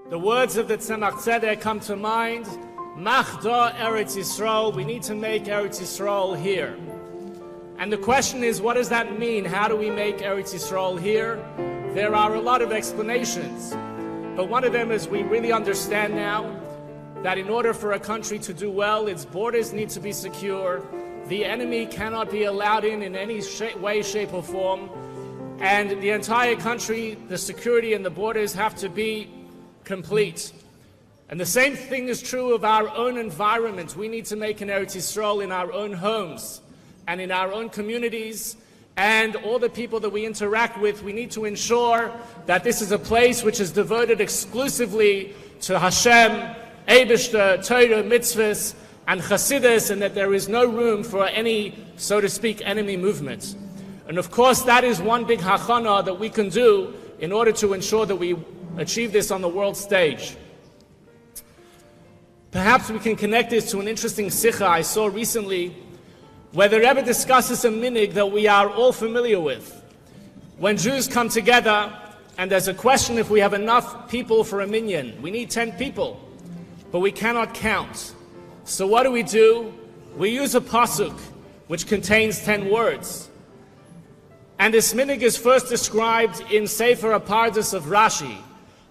The words of the Tzemach Tzedek come to mind. Machda Eretz Yisrael. We need to make Eretz Yisrael here. And the question is, what does that mean? How do we make Eretz Yisrael here? There are a lot of explanations. But one of them is we really understand now that in order for a country to do well, its borders need to be secure. The enemy cannot be allowed in any way, shape, or form. And the entire country, the security and the borders have to be complete. And the same thing is true of our own environment. We need to make an Eretz Yisrael in our own homes and in our own communities, and all the people that we interact with. We need to ensure that this is a place which is devoted exclusively to Hashem, Eibishter, Torah, mitzvahs, and Chassidus, and that there is no room for any, so to speak, enemy movement. And of course, that is one big hachana that we can do in order to ensure that we achieve this on the world stage. Perhaps we can connect this to an interesting sikha I saw recently, where the Rebbe discusses a minig that we are all familiar with. When Jews come together, and there's a question if we have enough people for a minyan. We need 10 people, but we cannot count. So what do? We use a pasuk, which contains 10 words. And this minig is first described in Sefer HaPardes of Rashi.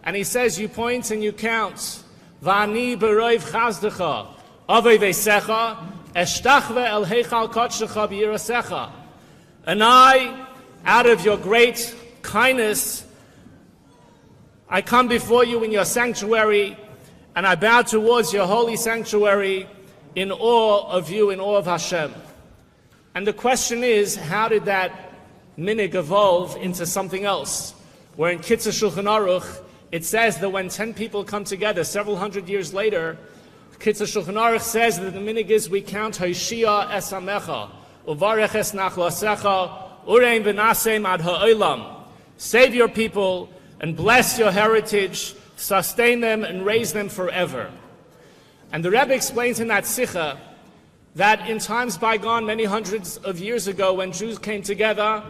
And he says, you point and you count. Va'ani b'roiv chazdecha, avei veisecha, eshtachve el heichal kodshecha b'yirasecha. And I, out of your great kindness, I come before you in your sanctuary, and I bow towards your holy sanctuary in awe of you, in awe of Hashem. And the question is, how did that minig evolve into something else? Where in Kitzur Shulchan Aruch, it says that when 10 people come together several hundred years later, Kitzur Shulchan Aruch says that the minig is we count Hoshia es Amecha, Uvarech es Nachlasecha, Urein v'nasem ad ha'olam. Save your people and bless your heritage, sustain them and raise them forever. And the Rebbe explains in that sikha that in times bygone, many hundreds of years ago, when Jews came together,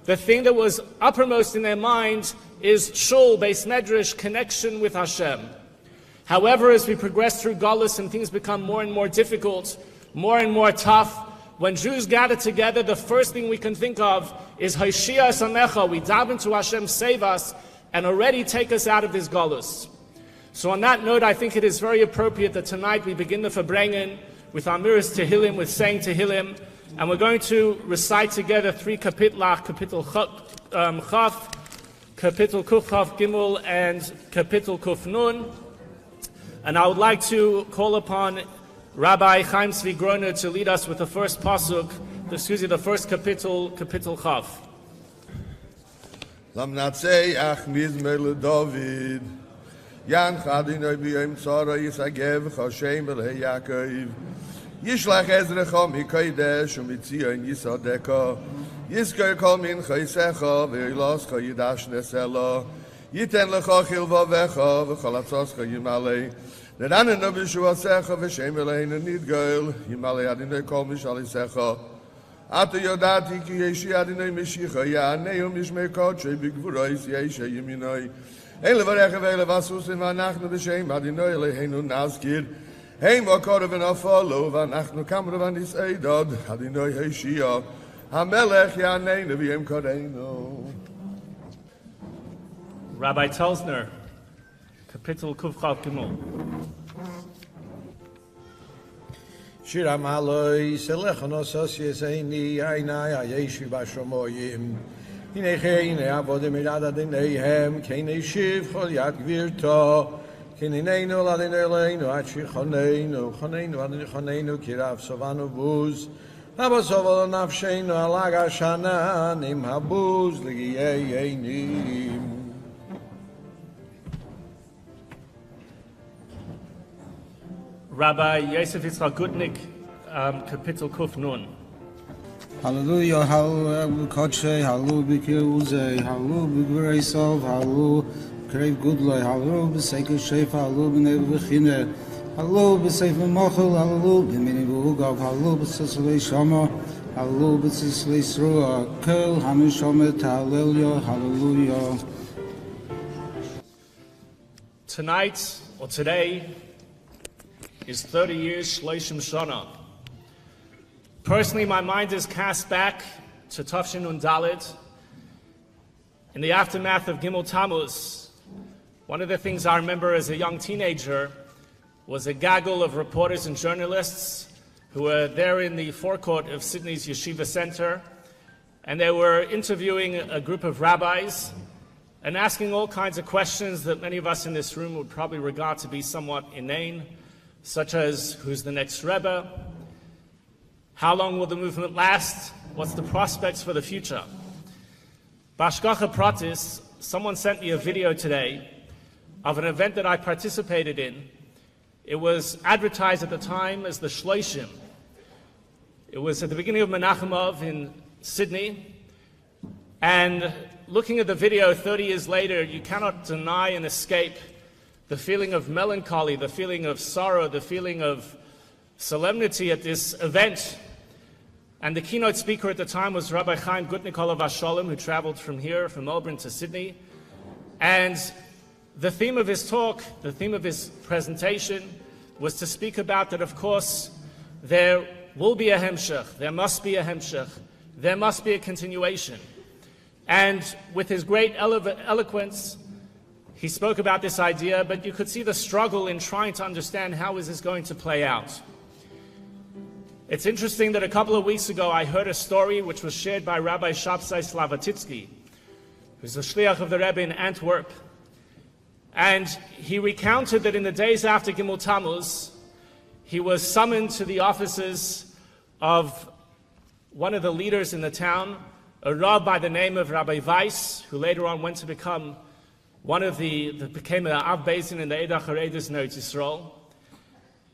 the thing that was uppermost in their mind is shul, beis medrash, connection with Hashem. However, as we progress through Galus and things become more and more difficult, more and more tough, when Jews gather together, the first thing we can think of is Hoshia Samecha. We daven to Hashem, save us, and already take us out of this Galus. So on that note, I think it is very appropriate that tonight we begin the Farbrengen with Amiras Tehillim, with saying Tehillim, and we're going to recite together 3 kapitlach, kapitel Chaf, kapitel Kuf Chaf Gimmel, and kapitel Kuf Nun. And I would like to call upon Rabbi Chaim Tzvi Groner to lead us with the first pasuk, the first kapitel Chaf. Lamnatseach mizmer leDavid, Yan chadinoi b'yom tzara yisagev chashem el Yaakov, Yishlach ezrecha mikodesh u'mitzion yisadeka, Yizkor kol min chaysecha v'yilascha yidash nesela, Yiten lecha chilvavecha v'chol atzoscha yimalei, Neranenu b'shuasecha v'shem eleinu nidgoel, Yimalei adinoi kol mishalisecha, Ata yodati ki yeshi adinoi mishicha ya'aneu mishmei kodshei b'gvurois yeshe yiminoi, Ele varecha vele vasusim v'anachnu b'shem adinoi eleinu nazkir, Heim v'akorav v'nafalo v'anachnu kamra v'niseidod adinoi heishia, Hamelech ya'aneinu v'yem koreinu. Rabbi Telsner, kapitel Kuf Chaf Gimel. Shir Amaloi Selechon Osos Yeseini Yainai Ayeshi Bashomoyim Hinei Avodim Mirada Dineihem Kene Shiv Chol Yad Gvirto Kineinu Ladineleinu Achi Choneinu Choneinu Kirav Sovanu Buz Abasovol Nafsheinu Alaga Shana Nim Habuz Ligiyeinim. Rabbi Yosef Yitzchak Gutnik, kapitel Kuf Nun. Hallelujah, hallelujah, Kodshe, hallelujah, B'kiruzeh, hallelujah, B'gvreisov, hallelujah, Krev Gudloi, hallelujah, B'sekel Shefa, hallelujah, B'nev V'chine, hallelujah, B'sefer Mochel, hallelujah, B'mini B'ugav, hallelujah, B'seselei Shama, hallelujah, B'seselei Sruah, Kel, Hamishomet, hallelujah, hallelujah. Tonight, or today, is 30 years Shloshim Shana. Personally, my mind is cast back to Tafshin und Dalet. In the aftermath of Gimmel Tammuz, one of the things I remember as a young teenager was a gaggle of reporters and journalists who were there in the forecourt of Sydney's Yeshiva Center, and they were interviewing a group of rabbis and asking all kinds of questions that many of us in this room would probably regard to be somewhat inane, such as who's the next Rebbe, how long will the movement last, what's the prospects for the future. Bashgacha Pratis, someone sent me a video today of an event that I participated in. It was advertised at the time as the Shloshim. It was at the beginning of Menachem in Sydney, and looking at the video 30 years later, you cannot deny and escape the feeling of melancholy, the feeling of sorrow, the feeling of solemnity at this event. And the keynote speaker at the time was Rabbi Chaim Gutnikol of Asholem, who traveled from here, from Melbourne to Sydney. And the theme of his talk, the theme of his presentation, was to speak about that, of course, there will be a hemshech, there must be a hemshech, there must be a continuation. And with his great eloquence, he spoke about this idea, but you could see the struggle in trying to understand how is this going to play out. It's interesting that a couple of weeks ago I heard a story which was shared by Rabbi Shabtai Slavatitsky, who's the shliach of the Rebbe in Antwerp. And he recounted that in the days after Gimmel Tammuz, he was summoned to the offices of one of the leaders in the town, a Rav by the name of Rabbi Weiss, who later on went to become became an Av Bezin in the Eidah Haredis in Eretz Yisrael.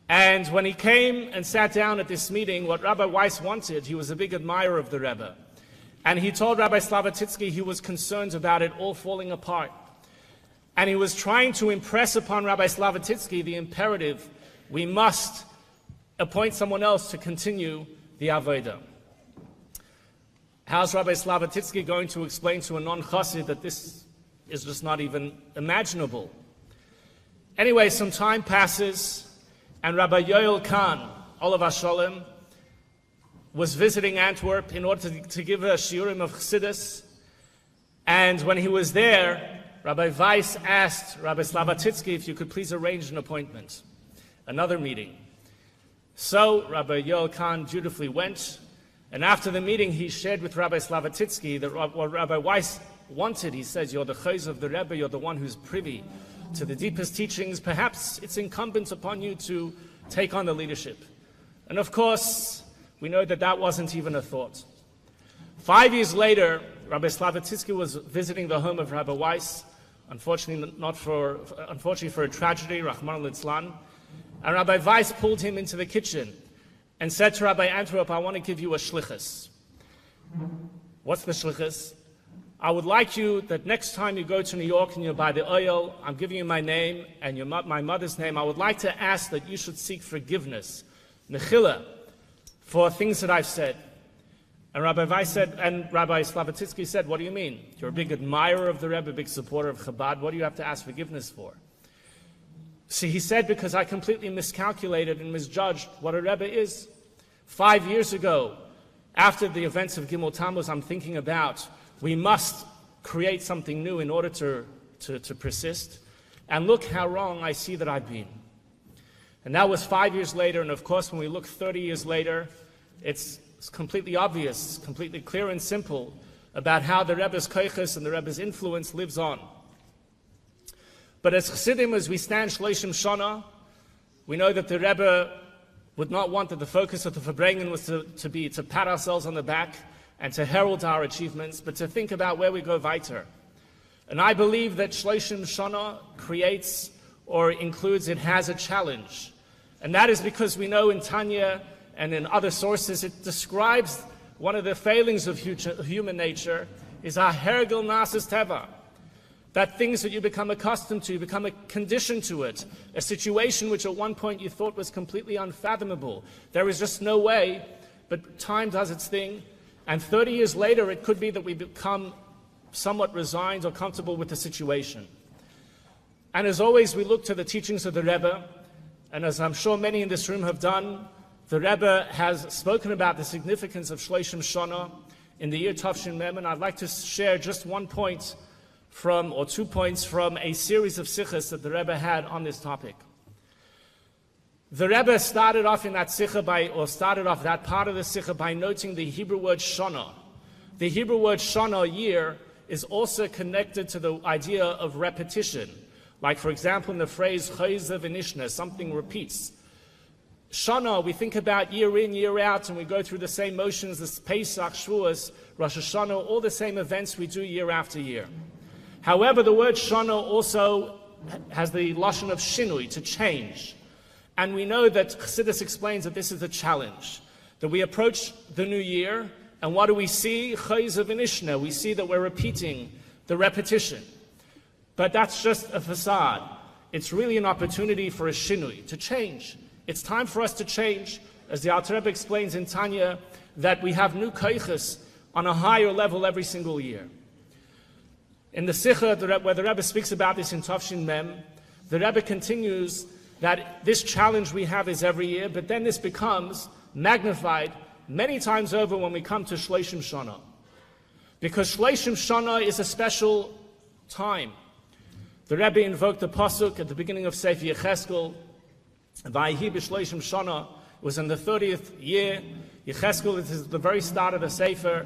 And when he came and sat down at this meeting, what Rabbi Weiss wanted, he was a big admirer of the Rebbe. And he told Rabbi Slavatitsky he was concerned about it all falling apart. And he was trying to impress upon Rabbi Slavatitsky the imperative, we must appoint someone else to continue the Avodah. How's Rabbi Slavatitsky going to explain to a non-chassid that this is just not even imaginable? Anyway, some time passes, and Rabbi Yoel Kahn, Olav Hasholem, was visiting Antwerp in order to give a shiurim of Chassidus. And when he was there, Rabbi Weiss asked Rabbi Slavatitsky if you could please arrange an appointment, another meeting. So Rabbi Yoel Kahn dutifully went, and after the meeting he shared with Rabbi Slavatitsky that what Rabbi Weiss wanted. He says, you're the chayz of the Rebbe, you're the one who's privy to the deepest teachings. Perhaps it's incumbent upon you to take on the leadership. And of course, we know that that wasn't even a thought. 5 years later, Rabbi Slavatitsky was visiting the home of Rabbi Weiss, unfortunately for a tragedy, Rahman al-Itzlan. And Rabbi Weiss pulled him into the kitchen and said to Rabbi Antwerp, I want to give you a shlichus. What's the shlichus? I would like you that next time you go to New York and you buy the oil, I'm giving you my name and my mother's name. I would like to ask that you should seek forgiveness, nechila, for things that I've said. And Rabbi Weiss said, and Rabbi Slavatitsky said, what do you mean? You're a big admirer of the Rebbe, a big supporter of Chabad. What do you have to ask forgiveness for? See, he said, because I completely miscalculated and misjudged what a Rebbe is. 5 years ago, after the events of Gimmel Tammuz, I'm thinking about we must create something new in order to persist. And look how wrong I see that I've been. And that was 5 years later, and of course when we look 30 years later, it's completely obvious, completely clear and simple about how the Rebbe's koiches and the Rebbe's influence lives on. But as Chassidim, as we stand Shloshim Shana, we know that the Rebbe would not want that the focus of the Farbrengen was to pat ourselves on the back and to herald our achievements, but to think about where we go weiter. And I believe that Shloshim Shana creates or includes, it has a challenge. And that is because we know in Tanya and in other sources, it describes one of the failings of human nature is a hergel nasis teva. That things that you become accustomed to, you become a condition to it, a situation which at one point you thought was completely unfathomable. There is just no way, but time does its thing. And 30 years later, it could be that we become somewhat resigned or comfortable with the situation. And as always, we look to the teachings of the Rebbe, and as I'm sure many in this room have done, the Rebbe has spoken about the significance of Shloshim Shana in the year Tavshin Mem, and I'd like to share just 1 point or 2 points from a series of sichos that the Rebbe had on this topic. The Rebbe started off in that sicha started off that part of the sicha by noting the Hebrew word Shana. The Hebrew word Shana, year, is also connected to the idea of repetition. Like, for example, in the phrase Chayza v'nishna, something repeats. Shana, we think about year in, year out, and we go through the same motions, this Pesach, Shavuos, Rosh Hashanah, all the same events we do year after year. However, the word Shana also has the lashon of shinui, to change. And we know that Chassidus explains that this is a challenge, that we approach the new year, and what do we see? Chayza v'nishna. We see that we're repeating the repetition. But that's just a facade. It's really an opportunity for a shinui, to change. It's time for us to change, as the Alter Rebbe explains in Tanya, that we have new koiches on a higher level every single year. In the Sikha, where the Rebbe speaks about this in Tavshin Mem, the Rebbe continues that this challenge we have is every year, but then this becomes magnified many times over when we come to Shloshim Shana. Because Shloshim Shana is a special time. The Rebbe invoked the pasuk at the beginning of Sefer Yecheskel, Vayihi b'Shloshim Shana. It was in the 30th year. Yecheskel is the very start of the Sefer.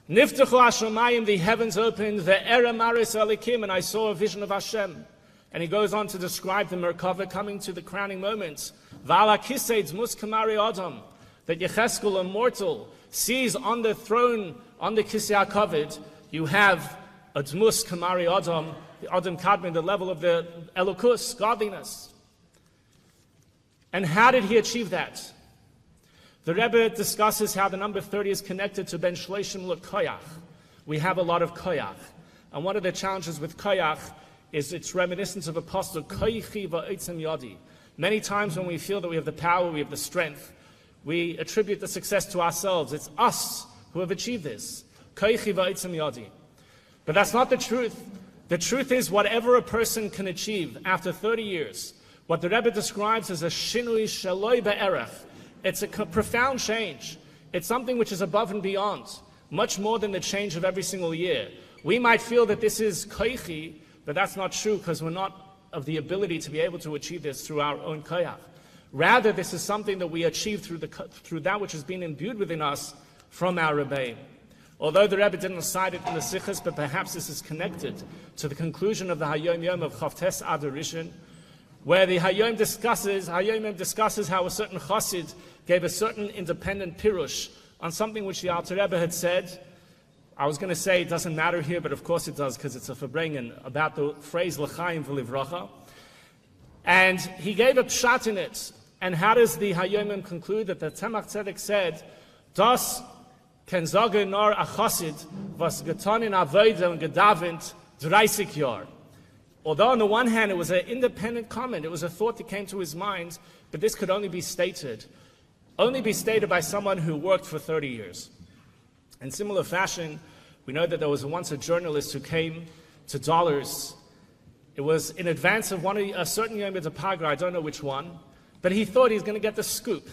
Niftachu Hashemayim, the heavens opened, ve'era maris elikim, and I saw a vision of Hashem. And he goes on to describe the Merkava coming to the crowning moments. V'ala kisei dzmus kamari adam, that Yecheskel, a mortal, sees on the throne, on the Kisei HaKavod, you have a dzmus kamari adam, the Adam Kadmon, the level of the Elokus, godliness. And how did he achieve that? The Rebbe discusses how the number 30 is connected to Ben Shloshim L'Koyach. We have a lot of Koyach. And one of the challenges with Koyach is its reminiscence of Apostle Koyichi Va'etzem Yadi. Many times when we feel that we have the power, we have the strength, we attribute the success to ourselves. It's us who have achieved this. Koyichi Va'etzem Yadi. But that's not the truth. The truth is, whatever a person can achieve after 30 years, what the Rebbe describes as a shinui shaloi be'erech, it's a profound change. It's something which is above and beyond, much more than the change of every single year. We might feel that this is koichi, but that's not true, because we're not of the ability to be able to achieve this through our own koyach. Rather, this is something that we achieve through that which has been imbued within us from our Rabbi. Although the Rebbe didn't cite it in the Sichos, but perhaps this is connected to the conclusion of the Hayom Yom of Chavtes Adar Rishon, where the Hayom Yom discusses how a certain Chassid gave a certain independent pirush on something which the Alter Rebbe had said. I was going to say it doesn't matter here, but of course it does, because it's a Farbrengen, about the phrase L'chaim v'livracha. And he gave a pshat in it. And how does the Hayom Yom conclude? That the Tzemach Tzedek said, Das ken sagen nor a Chassid, was getan in Avodah and gedavent 30 Jahr. Although on the one hand it was an independent comment, it was a thought that came to his mind, but this could only be stated by someone who worked for 30 years. In similar fashion, we know that there was once a journalist who came to Dollars. It was in advance of a certain Yom Pagra, I don't know which one, but he thought he was going to get the scoop.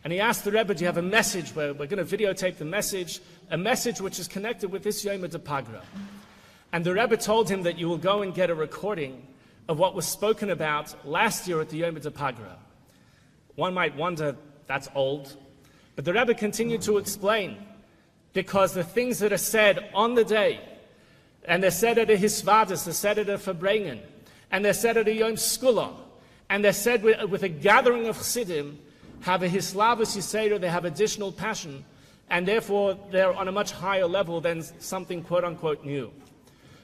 And he asked the Rebbe, do you have a message? We're going to videotape the message, a message which is connected with this Yom Pagra. And the Rebbe told him that you will go and get a recording of what was spoken about last year at the Yom Pagra. One might wonder, that's old. But the Rebbe continued to explain, because the things that are said on the day, and they're said at a Hisvadis, they're said at a Farbrengen, and they're said at a Yom Skula, and they're said with a gathering of Chassidim, have a Hislavus Yisera, they have additional passion, and therefore they're on a much higher level than something quote-unquote new.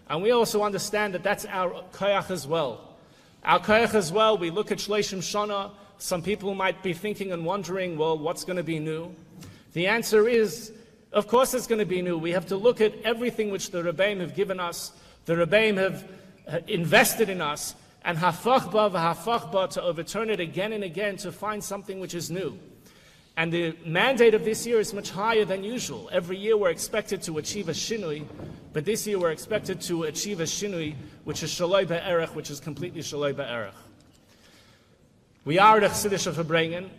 And we also understand that that's our koyach as well. Our koyach as well, we look at Shloshim Shana, some people might be thinking and wondering, well, what's going to be new? The answer is, of course it's going to be new. We have to look at everything which the Rabbeim have given us, the Rabbeim have invested in us, and hafach ba to overturn it again and again to find something which is new. And the mandate of this year is much higher than usual. Every year we're expected to achieve a shinui, but this year we're expected to achieve a shinui which is shaloi be'erech, which is completely shaloi be'erech. We are at a Chassidish of Farbrengen,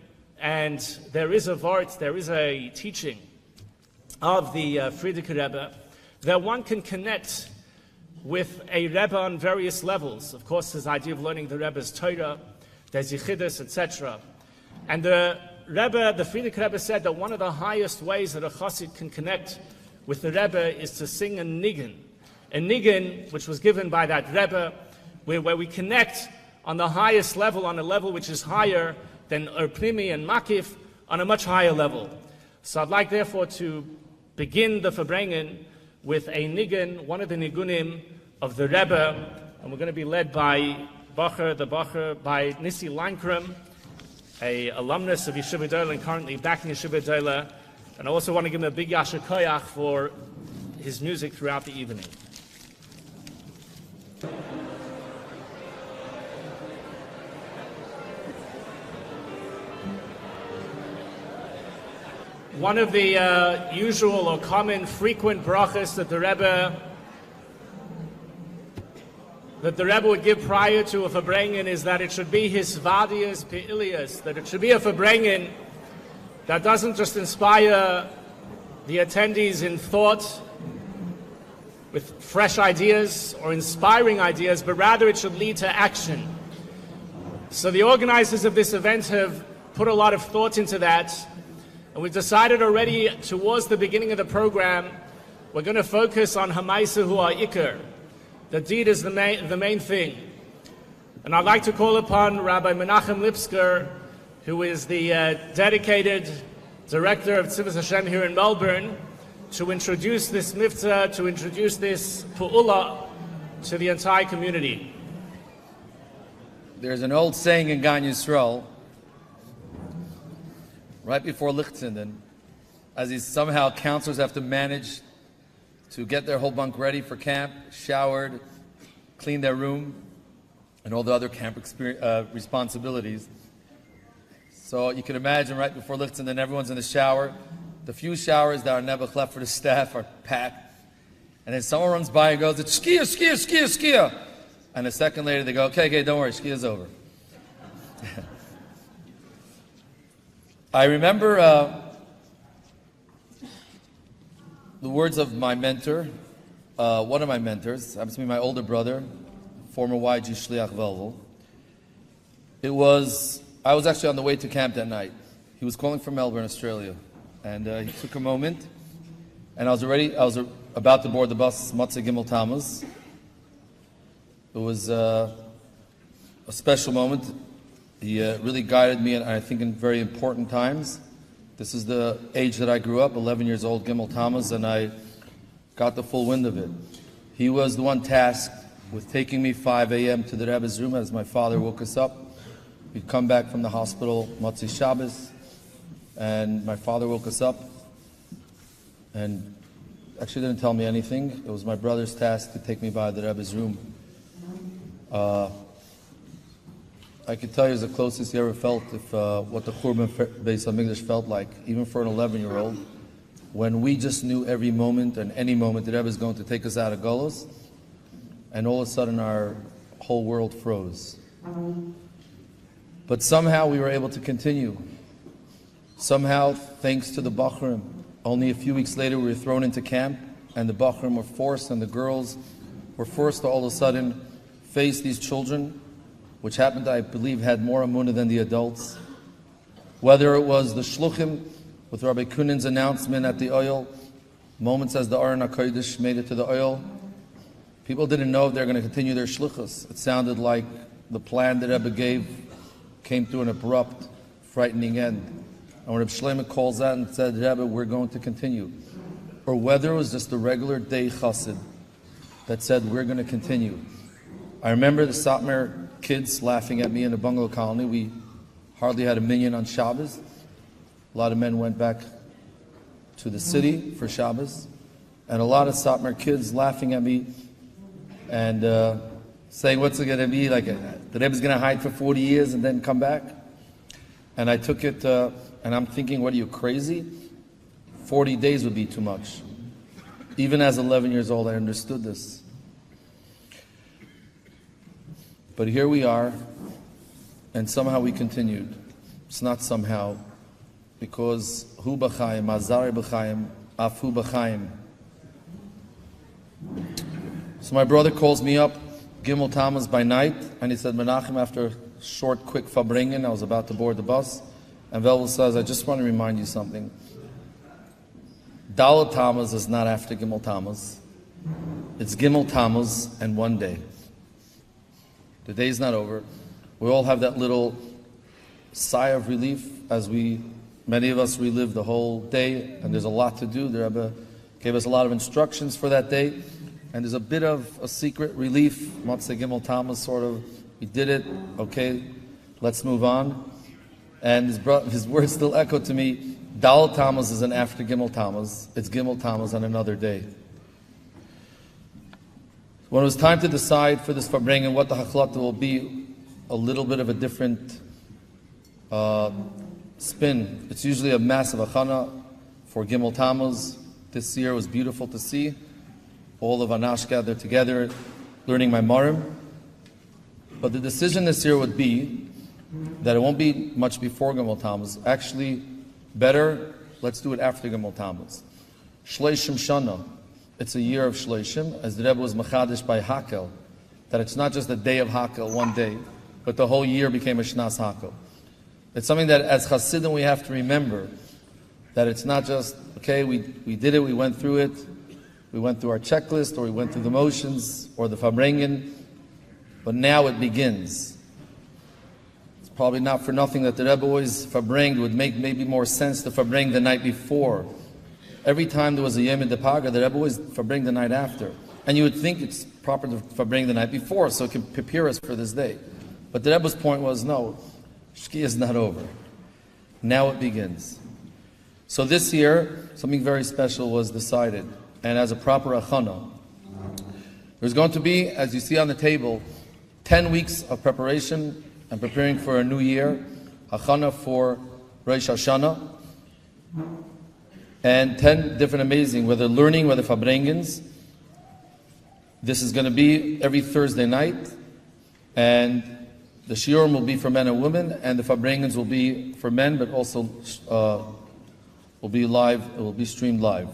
and there is a vart, there is a teaching of the Frierdiker Rebbe that one can connect with a Rebbe on various levels. Of course, there's the idea of learning the Rebbe's Torah, there's Yichidus, etc. And the Rebbe, the Frierdiker Rebbe said that one of the highest ways that a Chassid can connect with the Rebbe is to sing a niggin. A niggin, which was given by that Rebbe, where we connect on the highest level, on a level which is higher than Erpnimi and Makif, on a much higher level. So I'd like therefore to begin the Farbrengen with a niggin, one of the nigunim of the Rebbe, and we're going to be led by by Nissi Lankram, a alumnus of Yeshiva Dola and currently back in Yeshiva Dola, and I also want to give him a big yasher koyach for his music throughout the evening. One of the usual or common frequent brachas that the Rebbe would give prior to a Farbrengen is that it should be his vadiyas pe'iliyas, that it should be a Farbrengen that doesn't just inspire the attendees in thought with fresh ideas or inspiring ideas, but rather it should lead to action. So the organizers of this event have put a lot of thought into that, and we've decided already towards the beginning of the program, we're going to focus on Hamaisa Hu Ha'ikar. The deed is the main thing. And I'd like to call upon Rabbi Menachem Lipskier, who is the dedicated director of Tzivos Hashem here in Melbourne, to introduce this mitzvah, to introduce this pu'ula to the entire community. There's an old saying in Gan Yisrael, right before Lichtsinden, as these somehow counselors have to manage to get their whole bunk ready for camp, showered, clean their room, and all the other camp responsibilities. So you can imagine right before Lichtsinden, everyone's in the shower. The few showers that are never left for the staff are packed. And then someone runs by and goes, "It's Shkia, Shkia, Shkia, Shkia." And a second later they go, okay, don't worry, Shkia's over. I remember the words of my mentor, one of my mentors, happens to be my older brother, former YG Shliach Velvel. I was actually on the way to camp that night. He was calling from Melbourne, Australia. And he took a moment, and I was about to board the bus, Gimmel Tammuz. It was a special moment. He really guided me, and I think in very important times. This is the age that I grew up, 11 years old, Gimmel Tammuz, and I got the full wind of it. He was the one tasked with taking me 5 a.m. to the Rebbe's room as my father woke us up. We'd come back from the hospital, Motzei Shabbos, and my father woke us up and actually didn't tell me anything. It was my brother's task to take me by the Rebbe's room. I could tell you it was the closest he ever felt if what the Churban Beis HaMikdash felt like, even for an 11-year-old, when we just knew every moment and any moment the Rebbe is going to take us out of Golos, and all of a sudden our whole world froze. But somehow we were able to continue. Somehow, thanks to the Bachrim, only a few weeks later we were thrown into camp, and the Bachrim were forced, and the girls were forced to all of a sudden face these children, which happened, I believe, had more amunah than the adults. Whether it was the shluchim, with Rabbi Kunin's announcement at the oil, moments as the Aron HaKodesh made it to the oil, people didn't know if they were going to continue their shluchas. It sounded like the plan that Rebbe gave came to an abrupt, frightening end. And when Reb Shlomo calls out and said, "Rebbe, we're going to continue," or whether it was just a regular day chassid that said, "We're going to continue." I remember the Satmar kids laughing at me in a bungalow colony. We hardly had a minyan on Shabbos. A lot of men went back to the city for Shabbos, and a lot of Satmar kids laughing at me and saying, "What's it going to be like? The Rebbe's going to hide for 40 years and then come back?" And I took it And I'm thinking, what are you, crazy? 40 days would be too much. Even as 11 years old, I understood this. But here we are, and somehow we continued. It's not somehow, because hu b'chaim, azari b'chaim, af hu b'chaim. So my brother calls me up, Gimmel Tammuz by night, and he said, Menachem, after a short, quick Farbrengen, I was about to board the bus, and Velvel says, I just want to remind you something. Dalet Tammuz is not after Gimmel Tammuz. It's Gimmel Tammuz and one day. The day's not over. We all have that little sigh of relief as many of us relive the whole day, and there's a lot to do. The Rebbe gave us a lot of instructions for that day, and there's a bit of a secret relief. Motzei Gimmel Tammuz, sort of, we did it, okay, let's move on. And his words still echo to me, Dalet Tammuz isn't after Gimmel Tammuz, it's Gimmel Tammuz on another day. When it was time to decide for this Farbrengen what the Hachlata will be, a little bit of a different spin. It's usually a massive achana for Gimmel Tammuz. This year was beautiful to see. All of Anash gathered together, learning my Marim. But the decision this year would be that it won't be much before Gimmel Tammuz. Actually, better, let's do it after Gimmel Tammuz. Shleishim Shana. It's a year of Shleishim, as the Rebbe was machadish by Hakel, that it's not just a day of Hakel, one day, but the whole year became a Shnas Hakel. It's something that as Hasidim we have to remember, that it's not just, okay, we did it, we went through it, we went through our checklist, or we went through the motions, or the Farbrengen, but now it begins. It's probably not for nothing that the Rebbe always Farbrenged would make maybe more sense to Farbreng the night before. Every time there was a Yom Depaga, the Rebbe always Farbrengt the night after. And you would think it's proper to Farbrengt the night before, so it can prepare us for this day. But the Rebbe's point was, no, Shki is not over. Now it begins. So this year, something very special was decided. And as a proper achana, there's going to be, as you see on the table, 10 weeks of preparation and preparing for a new year, achana for Rosh Hashanah, and 10 different amazing, whether learning, whether Farbrengens. This is going to be every Thursday night, and the shiurim will be for men and women, and the Farbrengens will be for men, but also will be live. It will be streamed live.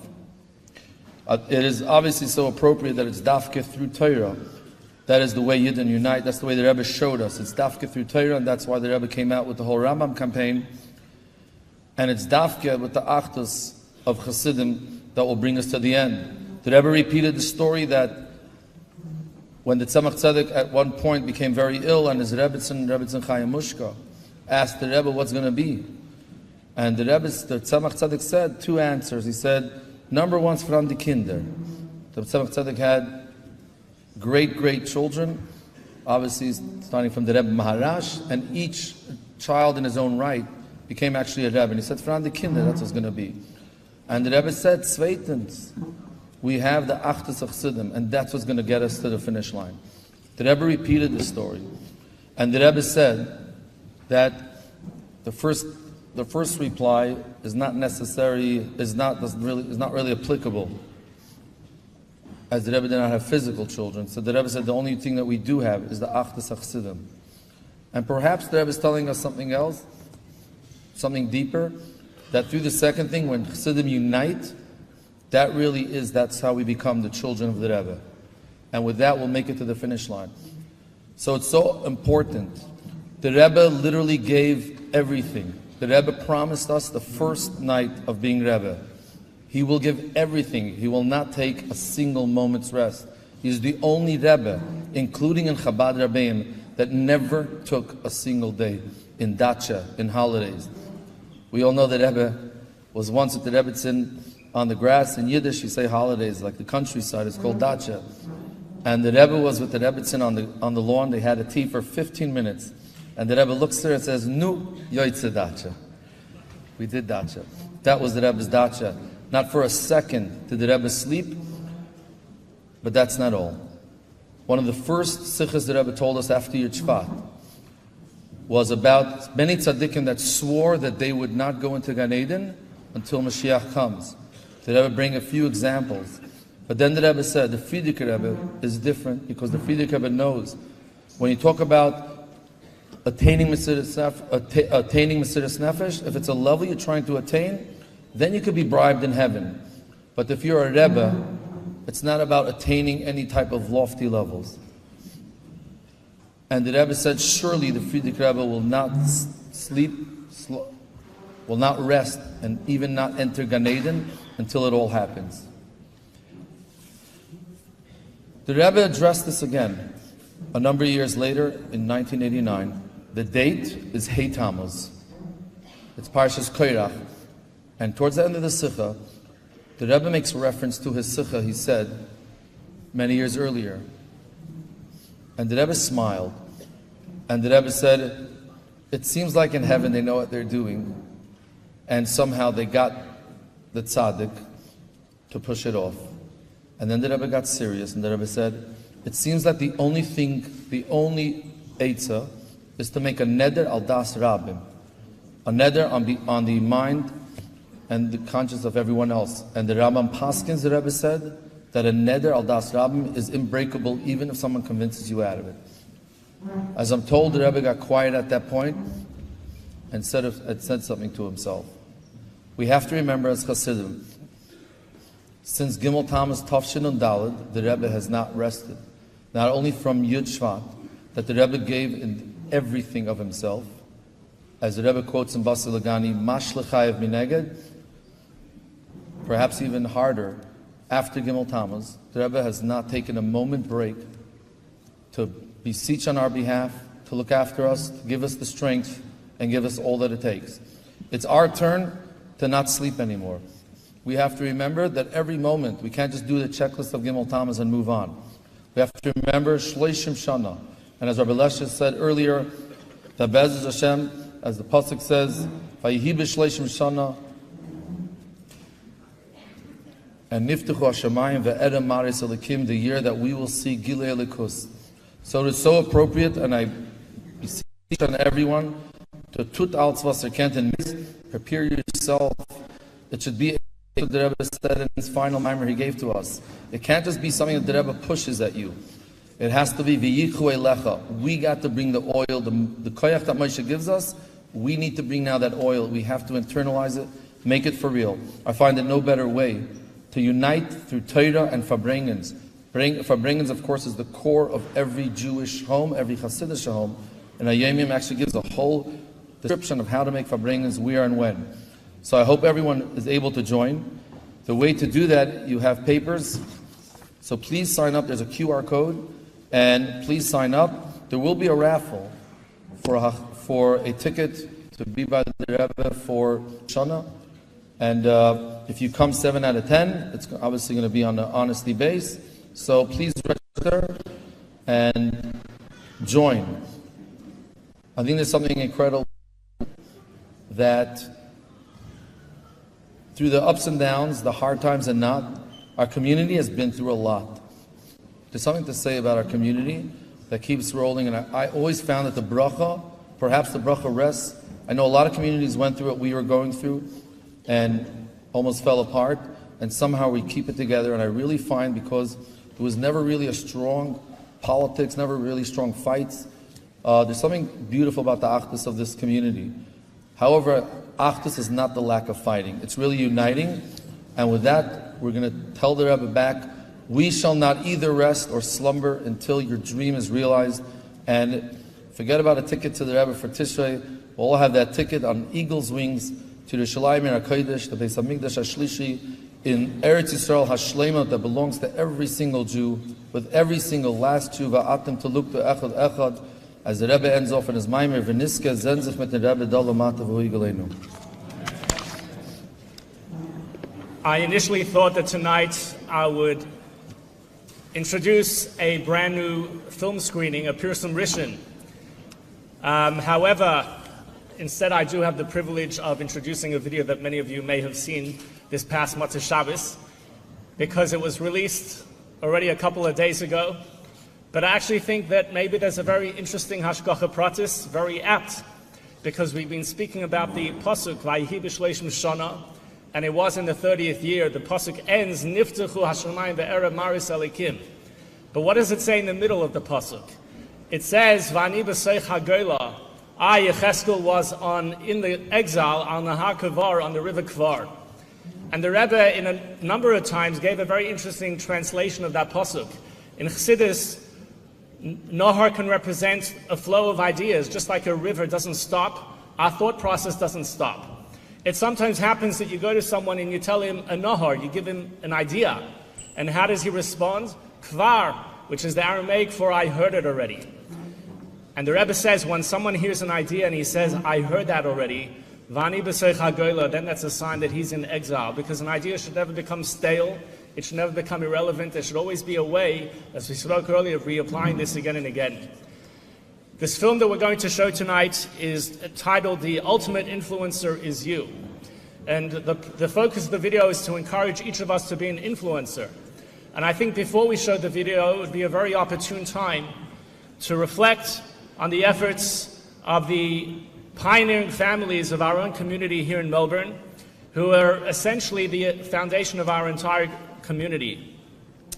It is obviously so appropriate that it's dafke through Torah. That is the way Yidden unite. That's the way the Rebbe showed us. It's dafke through Torah, and that's why the Rebbe came out with the whole Rambam campaign. And it's dafke with the achdus of Chassidim that will bring us to the end. The Rebbe repeated the story that when the Tzemach Tzedek at one point became very ill, and his Rebbetzin Chaim Mushka asked the Rebbe what's going to be. And the Tzemach Tzedek said two answers. He said, number one's from the kinder. The Tzemach Tzedek had great children, obviously starting from the Rebbe Maharash, and each child in his own right became actually a Rebbe. And he said, from the kinder, that's what's going to be. And the Rebbe said, zweitens, we have the Achtus of Chassidim, and that's what's going to get us to the finish line. The Rebbe repeated the story. And the Rebbe said that the first reply is not necessary, is not really applicable, as the Rebbe did not have physical children. So the Rebbe said the only thing that we do have is the Achtus of Chassidim. And perhaps the Rebbe is telling us something else, something deeper, that through the second thing, when Chassidim unite, that's how we become the children of the Rebbe. And with that, we'll make it to the finish line. So it's so important. The Rebbe literally gave everything. The Rebbe promised us the first night of being Rebbe. He will give everything. He will not take a single moment's rest. He's the only Rebbe, including in Chabad Rabbeim, that never took a single day in dacha, in holidays. We all know that Rebbe was once at the Rebbetzin on the grass. In Yiddish, you say holidays, like the countryside, it's called dacha. And the Rebbe was with the Rebbetzin on the lawn. They had a tea for 15 minutes. And the Rebbe looks there and says, Nu, yoytze dacha. We did dacha. That was the Rebbe's dacha. Not for a second did the Rebbe sleep, but that's not all. One of the first sichas the Rebbe told us after Yud Shvat, was about many tzaddikim that swore that they would not go into Gan Eden until Mashiach comes. The Rebbe bring a few examples. But then the Rebbe said, the Frierdiker Rebbe is different because the Frierdiker Rebbe knows when you talk about attaining Mesiras Nefesh, if it's a level you're trying to attain, then you could be bribed in heaven. But if you're a Rebbe, it's not about attaining any type of lofty levels. And the Rebbe said, surely the Frierdiker Rebbe will not will not rest, and even not enter Gan Eden until it all happens. The Rebbe addressed this again a number of years later in 1989. The date is Gimmel Tammuz. It's Parshas Koirach. And towards the end of the Sikha, the Rebbe makes reference to his Sikha he said many years earlier. And the Rebbe smiled. And the Rebbe said, it seems like in heaven they know what they're doing. And somehow they got the tzaddik to push it off. And then the Rebbe got serious. And the Rebbe said, it seems like the only eitzah is to make a neder al das rabbim. A neder on the mind and the conscience of everyone else. And the Rambam Paskins, the Rebbe said, that a neder al das rabbim is unbreakable even if someone convinces you out of it. As I'm told, the Rebbe got quiet at that point and said something to himself. We have to remember as Hasidim, since Gimmel Tammuz Tafshin and Daled, the Rebbe has not rested. Not only from Yud Shvat, that the Rebbe gave in everything of himself, as the Rebbe quotes in Basel Lagani, Mash L'chayev Mineged, perhaps even harder, after Gimmel Tammuz, the Rebbe has not taken a moment break to beseech on our behalf, to look after us, to give us the strength, and give us all that it takes. It's our turn to not sleep anymore. We have to remember that every moment, we can't just do the checklist of Gimmel Tammuz and move on. We have to remember Shloshim Shana. And as Rabbi Lesches said earlier, that Be'ezus Hashem, as the Pasuk says, Vayihi b'Shloshim Shana, and Niftechu Hashemayim ve'edem maris elikim, the year that we will see Gilei Elikus. So it is so appropriate, and I beseech on everyone to tut als was kennt and prepare yourself. It should be what the Rebbe said in his final mimer he gave to us. It can't just be something that the Rebbe pushes at you. It has to be v'yichu elecha. We got to bring the oil, the koyach that Moshe gives us. We need to bring now that oil. We have to internalize it, make it for real. I find it no better way to unite through Torah and Farbrengens. Farbrengens, of course, is the core of every Jewish home, every Hasidic home. And Ayemim actually gives a whole description of how to make Farbrengens, where and when. So I hope everyone is able to join. The way to do that, you have papers. So please sign up. There's a QR code. And please sign up. There will be a raffle for a ticket to be by the Rebbe for Shana. And if you come 7 out of 10, it's obviously going to be on the honesty base. So please register and join. I think there's something incredible that through the ups and downs, the hard times and not, our community has been through a lot. There's something to say about our community that keeps rolling, and I always found that the bracha, perhaps the bracha rests. I know a lot of communities went through what we were going through and almost fell apart, and somehow we keep it together, and I really find because there was never really a strong politics, never really strong fights. There's something beautiful about the achdus of this community. However, achdus is not the lack of fighting. It's really uniting, and with that, we're going to tell the Rebbe back, we shall not either rest or slumber until your dream is realized. And forget about a ticket to the Rebbe for Tishrei. We'll all have that ticket on eagle's wings to the Shalayim HaKodesh, the Beis HaMikdash HaShlishi, in Eretz Yisrael HaShlema, that belongs to every single Jew, with every single last Jew, Va'atem Taluk to Echad Echad, as the Rebbe ends off in his Maimer, V'niske Zenzich mit the Rebbe Dalamata V'hui Galenu. I initially thought that tonight I would introduce a brand new film screening, a Pirsum Rishon. However, instead I do have the privilege of introducing a video that many of you may have seen this past Motzei Shabbos, because it was released already a couple of days ago But I actually think that maybe there's a very interesting hashgacha pratis, very apt, because we've been speaking about the pasuk Vayihi b'shleishim shana, and it was in the 30th year. The pasuk ends Niftechu hashamayim be'erev maris elikim. But what does it say in the middle of the pasuk? It says Vani b'seich hagola. I, Yecheskel, was in the exile on the Har Kvar, on the river Kvar. And the Rebbe, in a number of times, gave a very interesting translation of that pasuk. In Chassidus, Nohar can represent a flow of ideas, just like a river doesn't stop, our thought process doesn't stop. It sometimes happens that you go to someone and you tell him a Nohar, you give him an idea. And how does he respond? Kvar, which is the Aramaic for I heard it already. And the Rebbe says when someone hears an idea and he says, I heard that already, Vani b'seich hagola, then that's a sign that he's in exile, because an idea should never become stale, it should never become irrelevant, there should always be a way, as we spoke earlier, of reapplying this again and again. This film that we're going to show tonight is titled The Ultimate Influencer Is You. And the focus of the video is to encourage each of us to be an influencer. And I think before we show the video, it would be a very opportune time to reflect on the efforts of the pioneering families of our own community here in Melbourne, who are essentially the foundation of our entire community.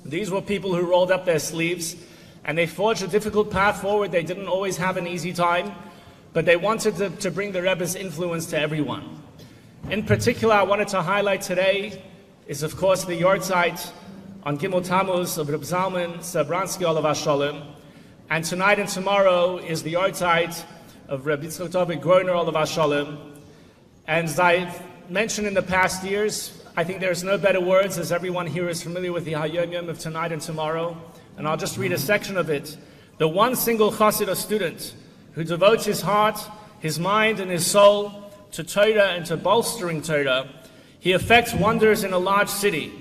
These were people who rolled up their sleeves and they forged a difficult path forward. They didn't always have an easy time, but they wanted to bring the Rebbe's influence to everyone. In particular, I wanted to highlight today is, of course, the yahrzeit on Gimmel Tammuz of Reb Zalman Sabransky Olav HaSholem. And tonight and tomorrow is the yahrzeit of Rabbi Groner Olav HaSholem. And as I've mentioned in the past years, I think there's no better words, as everyone here is familiar with the Hayom Yom of tonight and tomorrow. And I'll just read a section of it. The one single Chassid student who devotes his heart, his mind, and his soul to Torah and to bolstering Torah, he effects wonders in a large city,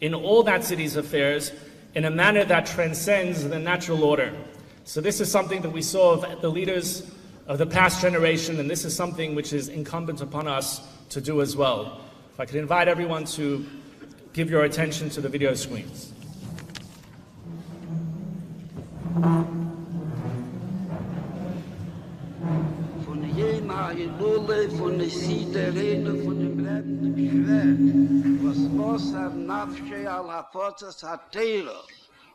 in all that city's affairs, in a manner that transcends the natural order. So this is something that we saw of the leaders of the past generation, and this is something which is incumbent upon us to do as well. If I could invite everyone to give your attention to the video screens. Von jener Idole, von der Siederrede, von dem Leben schwer, was nafshe al hafotzes hatero.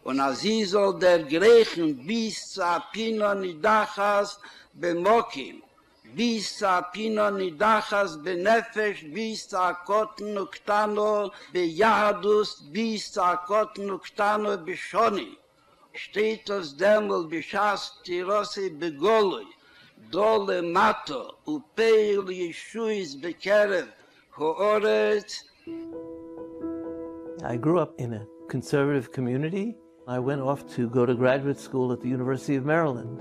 Und als sie soll der Griechen bis zur Pino Nidachas bemokim, bis zur Pino Nidachas benefesh, bis zur Kotten Uktano bejahadus, bis zur Kotten Uktano beshoni. Steht aus demol bishas tirose begoloi, dole mato, upeil Yeshuis bekerev, ho'oret. I grew up in a conservative community. I went off to go to graduate school at the University of Maryland.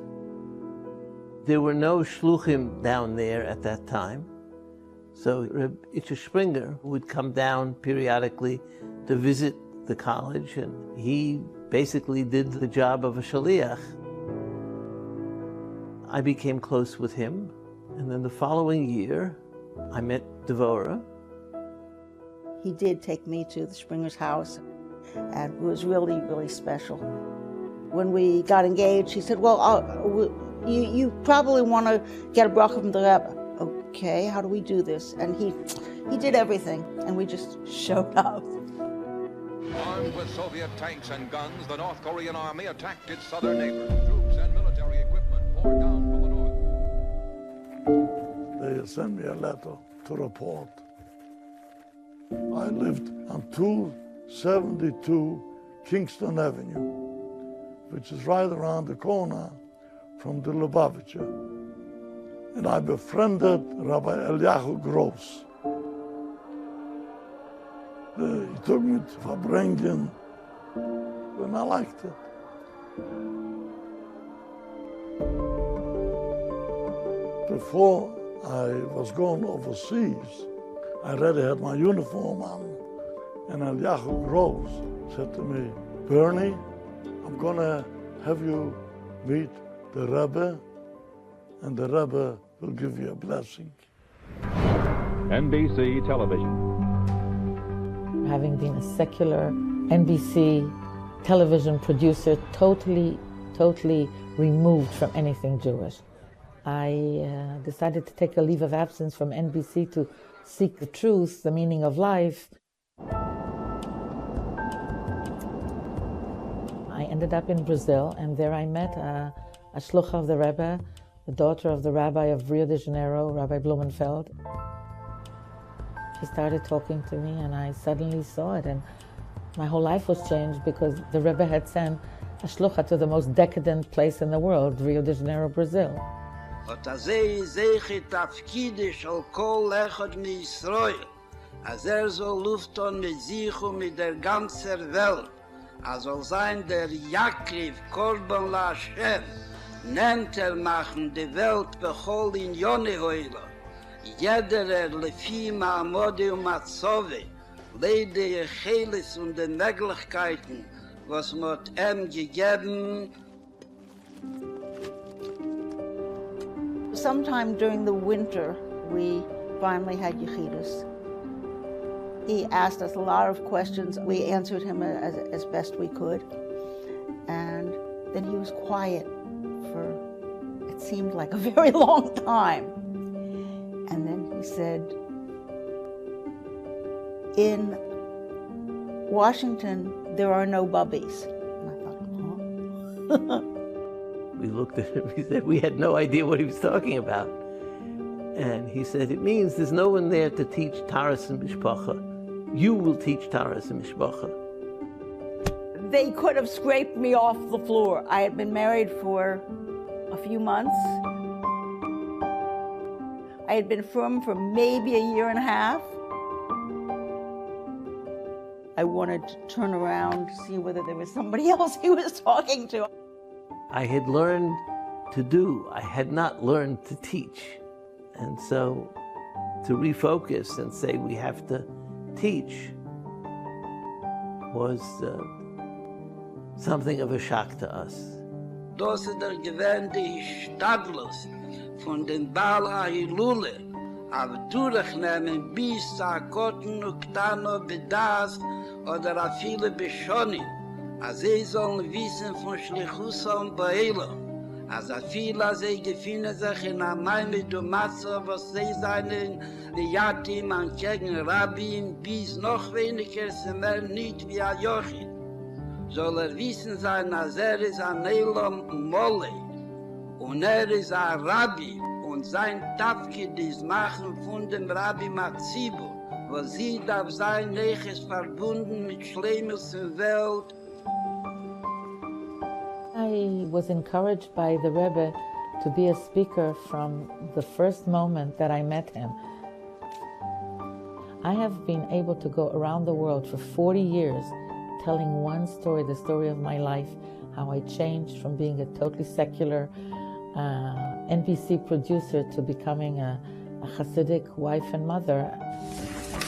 There were no shluchim down there at that time. So Reb Itcher Springer would come down periodically to visit the college, and he basically did the job of a shaliach. I became close with him, and then the following year, I met Devorah. He did take me to the Springer's house, and it was really, really special. When we got engaged, he said, well, you probably want to get a bracha from the Rebbe. Okay, how do we do this? And he did everything, and we just showed up. Armed with Soviet tanks and guns, the North Korean army attacked its southern neighbors. Troops and military equipment poured down from the north. They sent me a letter to report. I lived on 272 Kingston Avenue, which is right around the corner from the Lubavitcher. And I befriended Rabbi Eliyahu Gross. He took me to Farbrengen, and I liked it. Before I was going overseas, I already had my uniform on, and Eliyahu Gross said to me, Bernie, I'm going to have you meet the Rebbe, and the Rebbe will give you a blessing. NBC television. Having been a secular NBC television producer, totally totally removed from anything Jewish. I decided to take a leave of absence from NBC to seek the truth, the meaning of life. I ended up in Brazil, and there I met a shlucha of the Rebbe, the daughter of the Rabbi of Rio de Janeiro, Rabbi Blumenfeld. She started talking to me, and I suddenly saw it, and my whole life was changed because the Rebbe had sent a shlucha to the most decadent place in the world, Rio de Janeiro, Brazil. Und sehe Tafkide shall kol echad mi Israel, als soll lufton mit sich und mit der ganzen Welt, soll sein der Yakriv Korban la Hashem, nennt machen die Welt bechol in Yone Heule, jeder lefi ma'amode und matzove, leide Chelis und den Möglichkeiten, was mot gegeben. Sometime during the winter, we finally had Yechidus. He asked us a lot of questions. We answered him as best we could. And then he was quiet for, it seemed like a very long time. And then he said, in Washington, there are no bubbies. And I thought, huh? We looked at him, he said, we had no idea what he was talking about. And he said, it means there's no one there to teach Taras and Mishpacha. You will teach Taras and Mishpacha. They could have scraped me off the floor. I had been married for a few months. I had been frum for maybe a year and a half. I wanted to turn around to see whether there was somebody else he was talking to. I had learned to do, I had not learned to teach. And so to refocus and say we have to teach was something of a shock to us. Das ist der gewähnte Stadlos von den Baal Ahilule, aber durchnehmen bis Zakotten und Ktano bedas oder a viele Beschonin. Als sie sollen wissen von Schlichusa und Baela, als viele sie gefunden sich in Amaime Domatzo, was sie seinen Liatim an gegen Rabbi bis noch weniger sind nicht wie a Yossy. Soll wissen sein, als ist ein Elam und Molle, und ist ein Rabbi, und sein Tafkid ist machen von dem Rabbi Matzibu, wo sie darf sein, Lesches verbunden mit Schlemmes in Welt. I was encouraged by the Rebbe to be a speaker from the first moment that I met him. I have been able to go around the world for 40 years telling one story, the story of my life, how I changed from being a totally secular NBC producer to becoming a Hasidic wife and mother.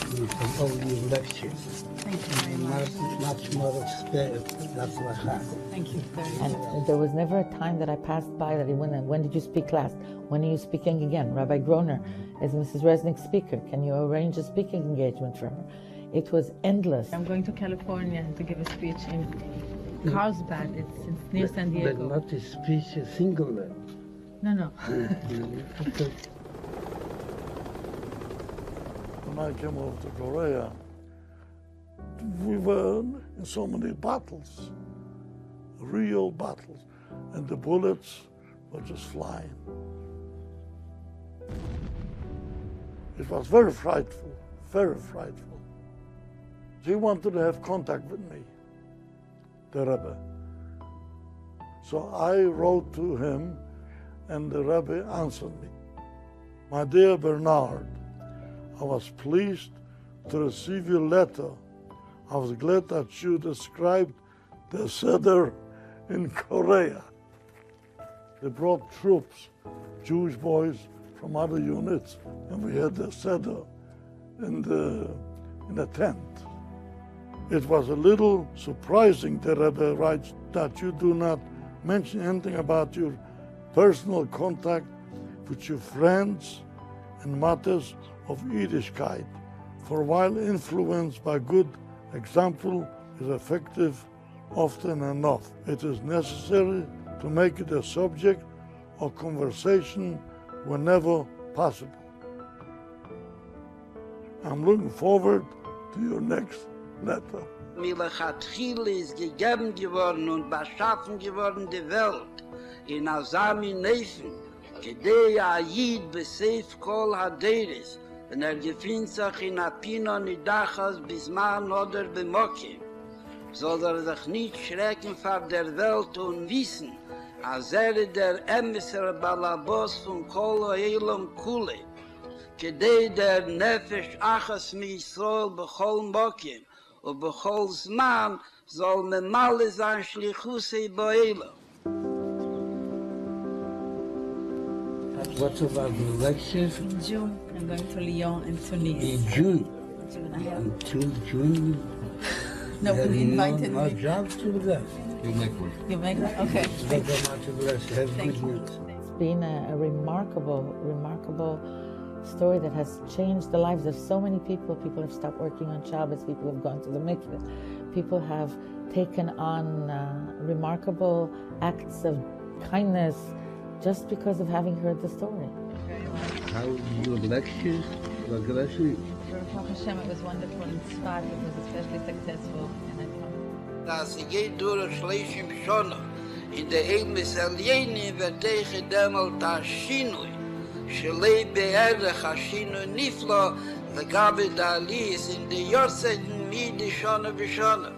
From all these lectures. Thank you very much. Much more experience. That's what happened. Thank you very much. And there was never a time that I passed by that he went, when did you speak last? When are you speaking again? Rabbi Groner, is Mrs. Resnick speaker? Can you arrange a speaking engagement for her? It was endless. I'm going to California to give a speech in Carlsbad. It's near San Diego. But not a speech, a single man. No. When I came over to Korea, we were in so many battles, real battles, and the bullets were just flying. It was very frightful, very frightful. He wanted to have contact with me, the Rebbe. So I wrote to him, and the Rebbe answered me. My dear Bernard, I was pleased to receive your letter. I was glad that you described the Seder in Korea. They brought troops, Jewish boys from other units, and we had the Seder in the tent. It was a little surprising, the Rebbe writes, that you do not mention anything about your personal contact with your friends and matters of Yiddishkeit. For while influenced by good example is effective often enough, it is necessary to make it a subject of conversation whenever possible. I'm looking forward to your next letter. Milachatchile ist gegeben geworden und beschaffen geworden die Welt in Asami Neifen, kedei Ayid beseif kol haderis, wenn gefindt sich in Apino Nidachas bisman oder bemokim, soll sich nicht schrecken vor der Welt und wissen, als der Emisser Balabos von Kol Oilom Kule, kedei der Nefesh Achas mi Yisrael bechol mokim, und bechol Zman soll man mal sein Schlichusei Boelo. What's about the Lesches? In June, I'm going to Lyon and Tunis. In June? I have. Until June? No, we invited my me. job to that. You make one. You make one? Okay. Thank you. Have good news. It's been a remarkable story that has changed the lives of so many people. People have stopped working on Shabbos. People have gone to the mikveh. People have taken on remarkable acts of kindness just because of having heard the story. How your lectures? Baruch Hashem, it was wonderful in Tzfat. It was especially successful. And Das geht durch Schleichim Schono. In der Elmis Alieni wird tegen demelt Ashinui. Shelei be'erech Ashinui Niflo, legabe Dalis in der Yossy Midi Schono B'Schono.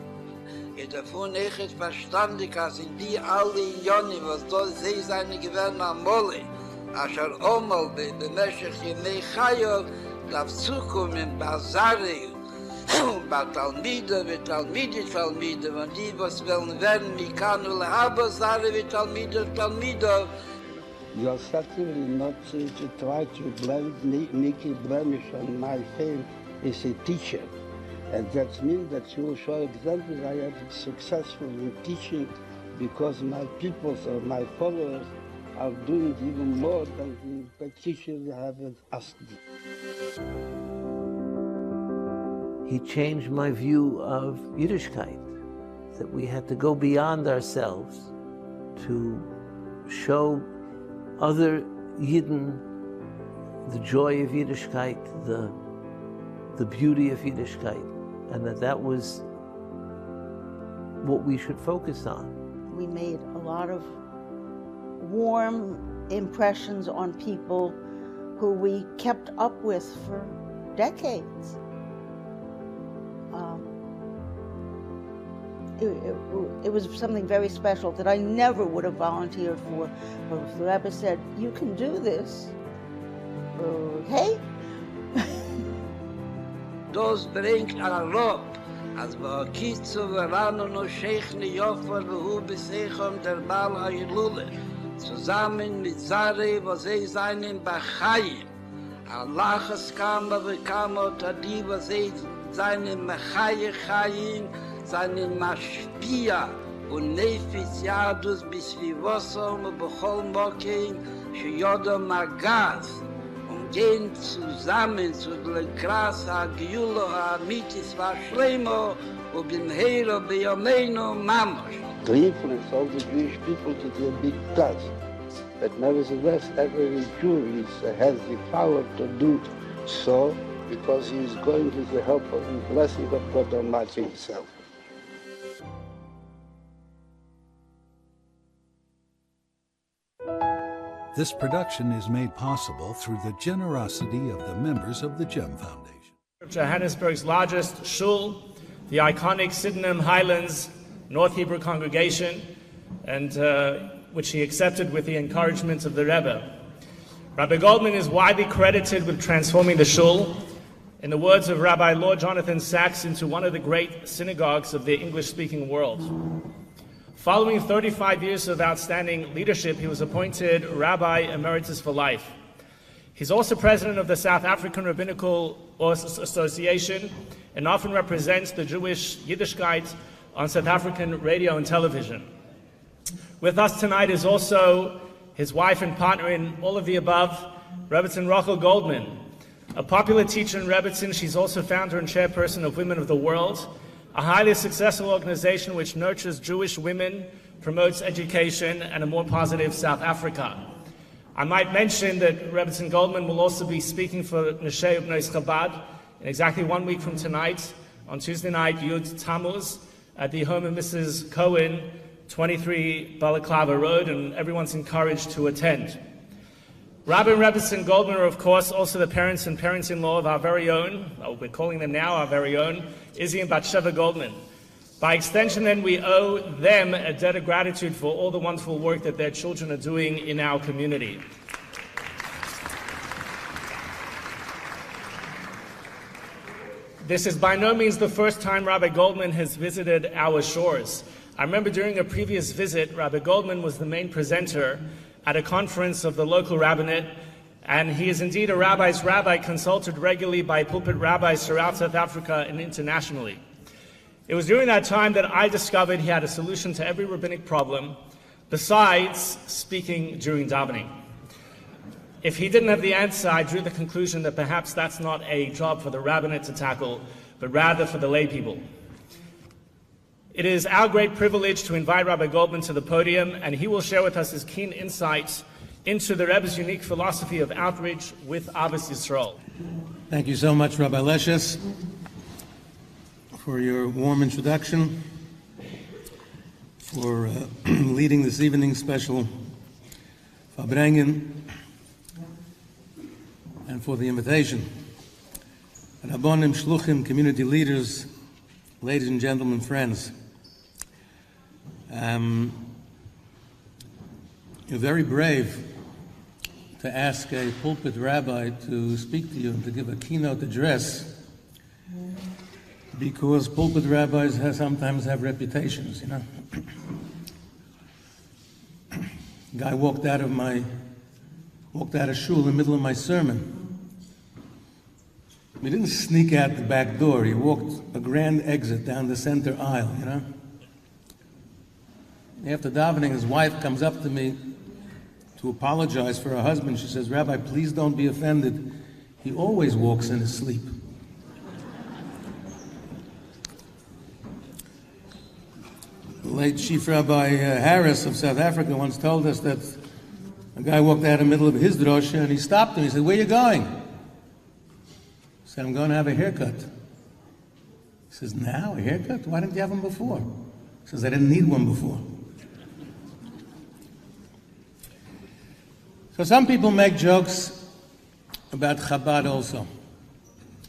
Ich davon echt verstandig, als in die alle Joni, was dort sie seine gewähren am Molle, asher Omal Menachem Yemei Chayov, darf zukommen Bazari, bei Talmide, mit Talmide, und die, was wollen werden, Mikanu Lehaba, Zari, mit Talmide. You are certainly not to try to make a blemish on my fame as a teacher. And that means that you will show examples. I am successful in teaching because my pupils or my followers are doing even more than the teachers have asked me. He changed my view of Yiddishkeit, that we had to go beyond ourselves to show other Yidden the joy of Yiddishkeit, the beauty of Yiddishkeit, and that was what we should focus on. We made a lot of warm impressions on people who we kept up with for decades. It was something very special that I never would have volunteered for. But the Rabbi said, "You can do this." Okay? Das bringt an Rob, als wir Kitzu Verano no Sheikhne Jofer behu besechon der Bal Hayilule, zusammen mit Zare, wo sie seinen Bachayim. Allah es kam, aber kam und die, wo sie seinen Machayim, seinen Maschpia und Nefis Yadus bis wie Wasser und Bechol Mokin, Shiyodo Magaz. Gehen zusammen zu der Klasse Agiulo Amitis Vashlemo und im Hero Beyomeino Mamos. To influence all the Jewish people to do a big task. But nevertheless, every Jew has the power to do so because he is going with the help of the blessing of God Almighty Himself. This production is made possible through the generosity of the members of the Gem Foundation. Johannesburg's largest shul, the iconic Sydenham Highlands North Hebrew congregation, and which he accepted with the encouragement of the Rebbe. Rabbi Goldman is widely credited with transforming the shul, in the words of Rabbi Lord Jonathan Sachs, into one of the great synagogues of the English-speaking world. Following 35 years of outstanding leadership, he was appointed Rabbi Emeritus for life. He's also president of the South African Rabbinical Association and often represents the Jewish Yiddishkeit on South African radio and television. With us tonight is also his wife and partner in all of the above, Rebbetzin Rachel Goldman. A popular teacher in Rebbetzin, she's also founder and chairperson of Women of the World, a highly successful organization which nurtures Jewish women promotes education and a more positive South Africa. I might mention that Rebbe Goldman will also be speaking for Neshei B'nai Chabad in exactly 1 week from tonight, on Tuesday night, Yud Tammuz, at the home of Mrs. Cohen, 23 Balaclava Road, and everyone's encouraged to attend. Rabbi and Rebbe Goldman are, of course, also the parents and parents-in-law of our very own, we're calling them now our very own, Izzy and Batsheva Goldman. By extension, then, we owe them a debt of gratitude for all the wonderful work that their children are doing in our community. This is by no means the first time Rabbi Goldman has visited our shores. I remember during a previous visit, Rabbi Goldman was the main presenter at a conference of the local rabbinate, and he is indeed a rabbi's rabbi, consulted regularly by pulpit rabbis throughout South Africa and internationally. It was during that time that I discovered he had a solution to every rabbinic problem, besides speaking during davening. If he didn't have the answer, I drew the conclusion that perhaps that's not a job for the rabbinate to tackle, but rather for the lay people. It is our great privilege to invite Rabbi Goldman to the podium, and he will share with us his keen insights into the Rebbe's unique philosophy of outreach with Ahavas Yisrael. Thank you so much, Rabbi Lesches, for your warm introduction, for leading this evening's special Farbrengen, and for the invitation. Rabbonim, Shluchim, community leaders, ladies and gentlemen, friends. You're very brave to ask a pulpit rabbi to speak to you and to give a keynote address, because pulpit rabbis sometimes have reputations, you know. Guy walked out of shul in the middle of my sermon. He didn't sneak out the back door. He walked a grand exit down the center aisle, you know. After davening, his wife comes up to me to apologize for her husband. She says, "Rabbi, please don't be offended. He always walks in his sleep." The late Chief Rabbi Harris of South Africa once told us that a guy walked out in the middle of his drosha and he stopped him. He said, "Where are you going?" He said, "I'm going to have a haircut." He says, "Now, a haircut? Why didn't you have one before?" He says, "I didn't need one before." So some people make jokes about Chabad also.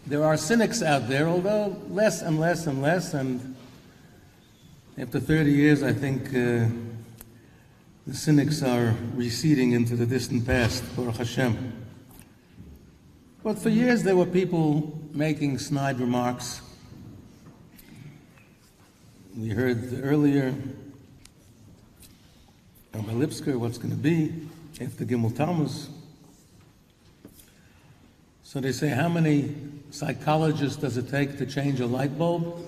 There are cynics out there, although less and less and less, and after 30 years, I think the cynics are receding into the distant past, Baruch Hashem. But for years, there were people making snide remarks. We heard earlier Rabbi Lipskier, what's going to be after Gimmel Tammuz. So they say, how many psychologists does it take to change a light bulb?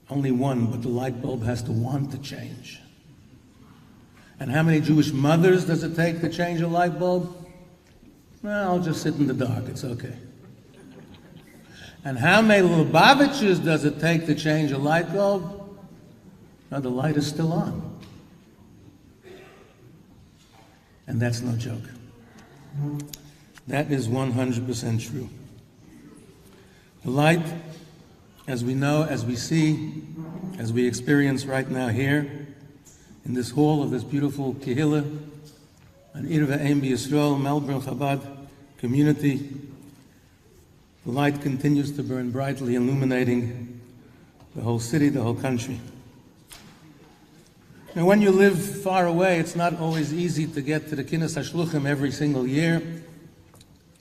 Only one, but the light bulb has to want to change. And how many Jewish mothers does it take to change a light bulb? Well, I'll just sit in the dark, it's okay. And how many Lubavitchers does it take to change a light bulb? Now the light is still on. And that's no joke. That is 100% true. The light, as we know, as we see, as we experience right now here, in this hall of this beautiful Tehillim, an Irva Ein B'Yisrael, Melbourne Chabad community, the light continues to burn brightly, illuminating the whole city, the whole country. Now, when you live far away, it's not always easy to get to the Kinnas HaShluchim every single year,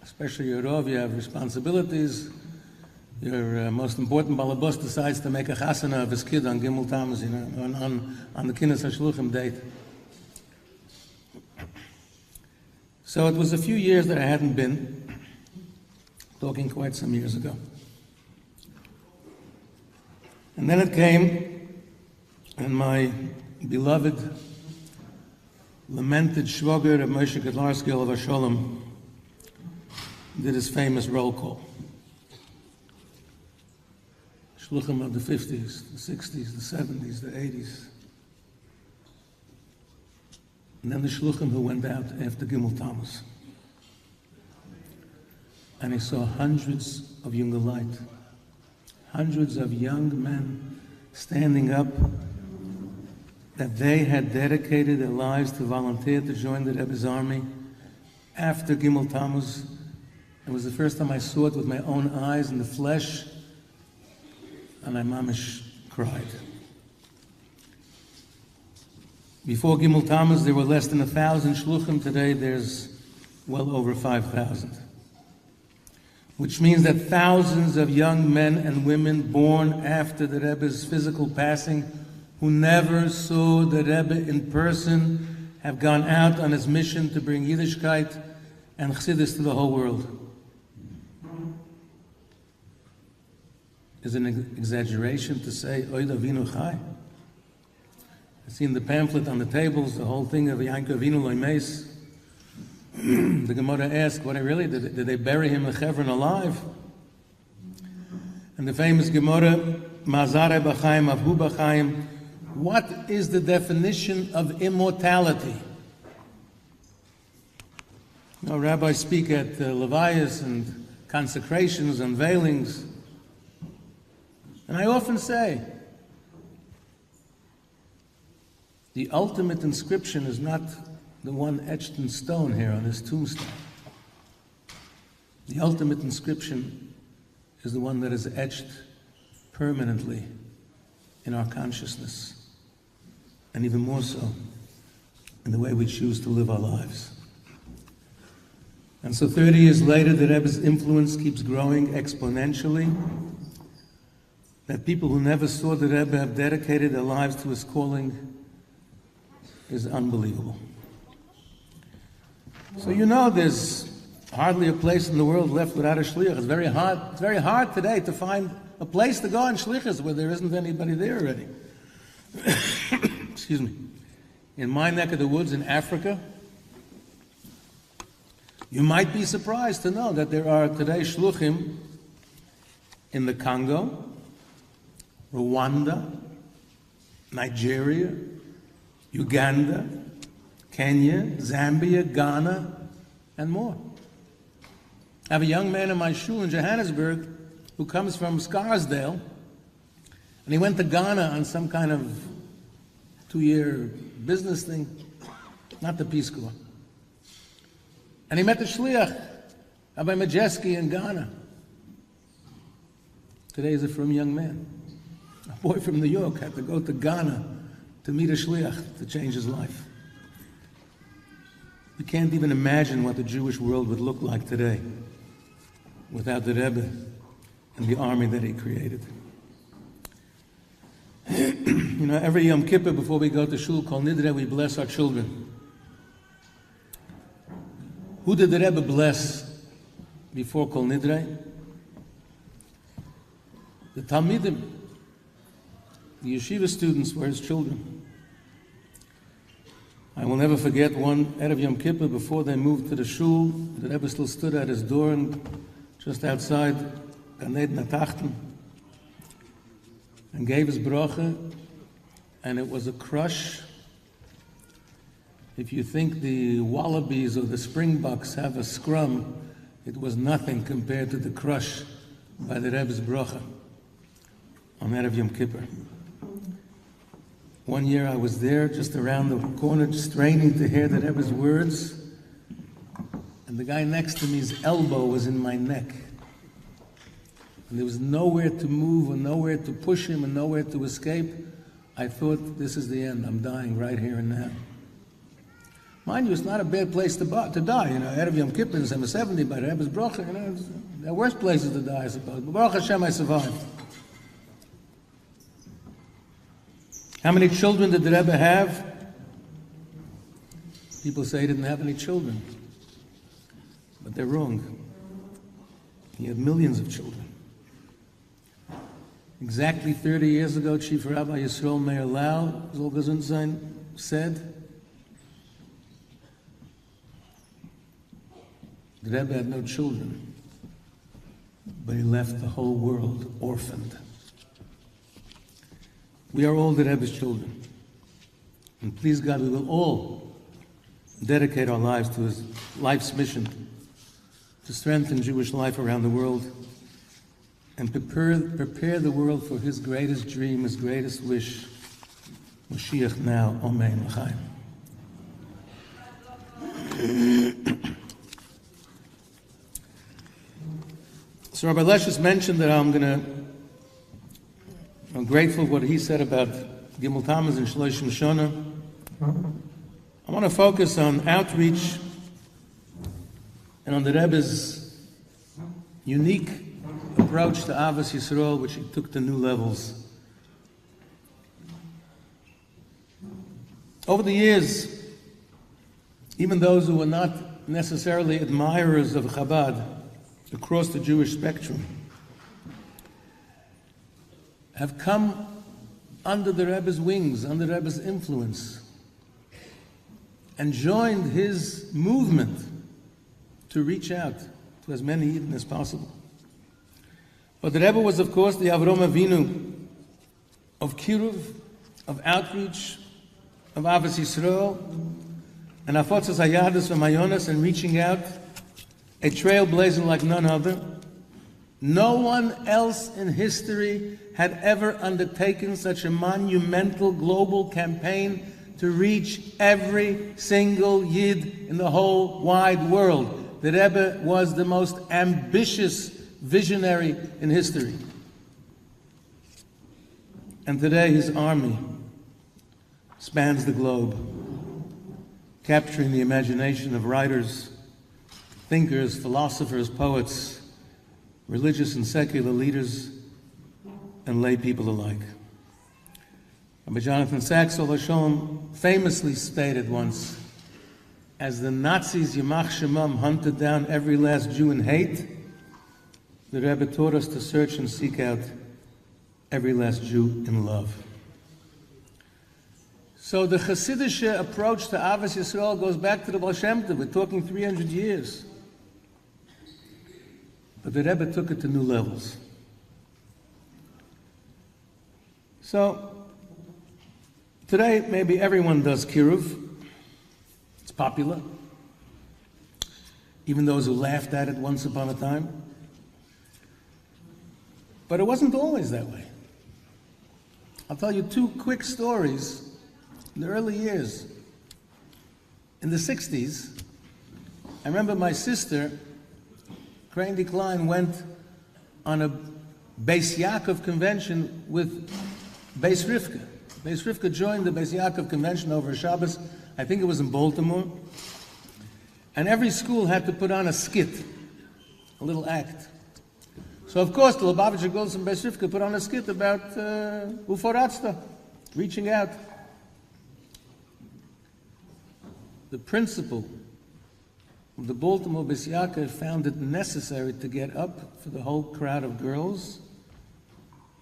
especially your Rov, you have responsibilities. Your most important balabos decides to make a chasana of his kid on Gimmel Tammuz, you know, on the Kinnas HaShluchim date. So it was a few years that I hadn't been, talking quite some years ago. And then it came, and my beloved, lamented Shwager of Moshe Gedlarsky of Sholem did his famous roll call. shluchim of the 50s, the 60s, the 70s, the 80s. And then the shluchim who went out after Gimmel Tammuz. And I saw hundreds of younger light, hundreds of young men standing up that they had dedicated their lives to volunteer to join the Rebbe's army after Gimmel Tammuz. It was the first time I saw it with my own eyes in the flesh, and I mamish cried. Before Gimmel Tammuz, there were less than 1,000 shluchim. Today, there's well over 5,000. Which means that thousands of young men and women born after the Rebbe's physical passing, who never saw the Rebbe in person, have gone out on his mission to bring Yiddishkeit and Chassidus to the whole world. Is it an exaggeration to say, Oy Avinu Chai? I've seen the pamphlet on the tables, the whole thing of Yankov Avinu Loy Meis. The Gemara asked, what really, did they bury him in Hebron alive? And the famous Gemara, Mazare B'chaim, Avhu B'chaim, what is the definition of immortality? Now, rabbis speak at Levias and consecrations, unveilings. And I often say, the ultimate inscription is not the one etched in stone here on this tombstone. The ultimate inscription is the one that is etched permanently in our consciousness, and even more so in the way we choose to live our lives. And so 30 years later, the Rebbe's influence keeps growing exponentially. That people who never saw the Rebbe have dedicated their lives to his calling is unbelievable. So you know there's hardly a place in the world left without a shliach. It's very hard today to find a place to go on shlichus where there isn't anybody there already. Excuse me. In my neck of the woods in Africa, you might be surprised to know that there are today shluchim in the Congo, Rwanda, Nigeria, Uganda, Kenya, Zambia, Ghana, and more. I have a young man in my shul in Johannesburg who comes from Scarsdale, and he went to Ghana on some kind of 2-year business thing, not the Peace Corps. And he met the shliach, Rabbi Majeski in Ghana. Today he's a frum young man. A boy from New York had to go to Ghana to meet a shliach to change his life. You can't even imagine what the Jewish world would look like today without the Rebbe and the army that he created. You know, every Yom Kippur before we go to Shul Kol Nidre, we bless our children. Who did the Rebbe bless before Kol Nidre? The Talmidim, the yeshiva students were his children. I will never forget one Erev Yom Kippur before they moved to the shul. The Rebbe still stood at his door and just outside Gan Eden Atachten and gave his bracha, and it was a crush. If you think the Wallabies or the Springboks have a scrum, it was nothing compared to the crush by the Rebbe's bracha on Erev Yom Kippur. One year I was there, just around the corner, straining to hear the Rebbe's words, and the guy next to me's elbow was in my neck. And there was nowhere to move, and nowhere to push him, and nowhere to escape. I thought, this is the end. I'm dying right here and now. Mind you, it's not a bad place to die. You know, Erev Yom Kippur in 70 by the Rebbe's bracha. You know, there are worse places to die, I suppose. But Baruch Hashem, I survived. How many children did the Rebbe have? People say he didn't have any children. But they're wrong. He had millions of children. Exactly 30 years ago, Chief Rabbi Yisrael Meir Lau, Zol Gesund Sein, said, the Rebbe had no children, but he left the whole world orphaned. We are all the Rebbe's children. And please God, we will all dedicate our lives to his life's mission to strengthen Jewish life around the world and prepare the world for his greatest dream, his greatest wish. Moshiach now, Amen, L'chaim. So Rabbi Lesches mentioned that I'm grateful for what he said about Gimmel Tammuz and Shloshim Shana. I want to focus on outreach and on the Rebbe's unique approach to Avos Yisrael, which he took to new levels. Over the years, even those who were not necessarily admirers of Chabad across the Jewish spectrum have come under the Rebbe's wings, under the Rebbe's influence, and joined his movement to reach out to as many Yidden as possible. But the Rebbe was, of course, the Avram Avinu of Kiruv, of outreach, of Avos Yisrael, and Afotzas Hayadis V'Mayonas, and reaching out, a trailblazer like none other. No one else in history had ever undertaken such a monumental global campaign to reach every single Yid in the whole wide world. The Rebbe was the most ambitious visionary in history. And today his army spans the globe, capturing the imagination of writers, thinkers, philosophers, poets, religious and secular leaders, and lay people alike. Rabbi Jonathan Sachs famously stated once, as the Nazis, Yamach Shemam, hunted down every last Jew in hate, the Rebbe taught us to search and seek out every last Jew in love. So the Hasidic approach to Avos Yisrael goes back to the Baal Shem Tov. We're talking 300 years. But the Rebbe took it to new levels. So today, maybe everyone does Kiruv. It's popular. Even those who laughed at it once upon a time. But it wasn't always that way. I'll tell you two quick stories. In the early years, in the 60s, I remember my sister, Crane Klein, went on a Beis Yaakov convention with Beis Rivka. Beis Rivka joined the Beis Yaakov convention over Shabbos. I think it was in Baltimore. And every school had to put on a skit, a little act. So of course, the Lubavitcher girls from Beis Rivka put on a skit about Uforatsta, reaching out. The principal of the Baltimore Beis Yaakov found it necessary to get up for the whole crowd of girls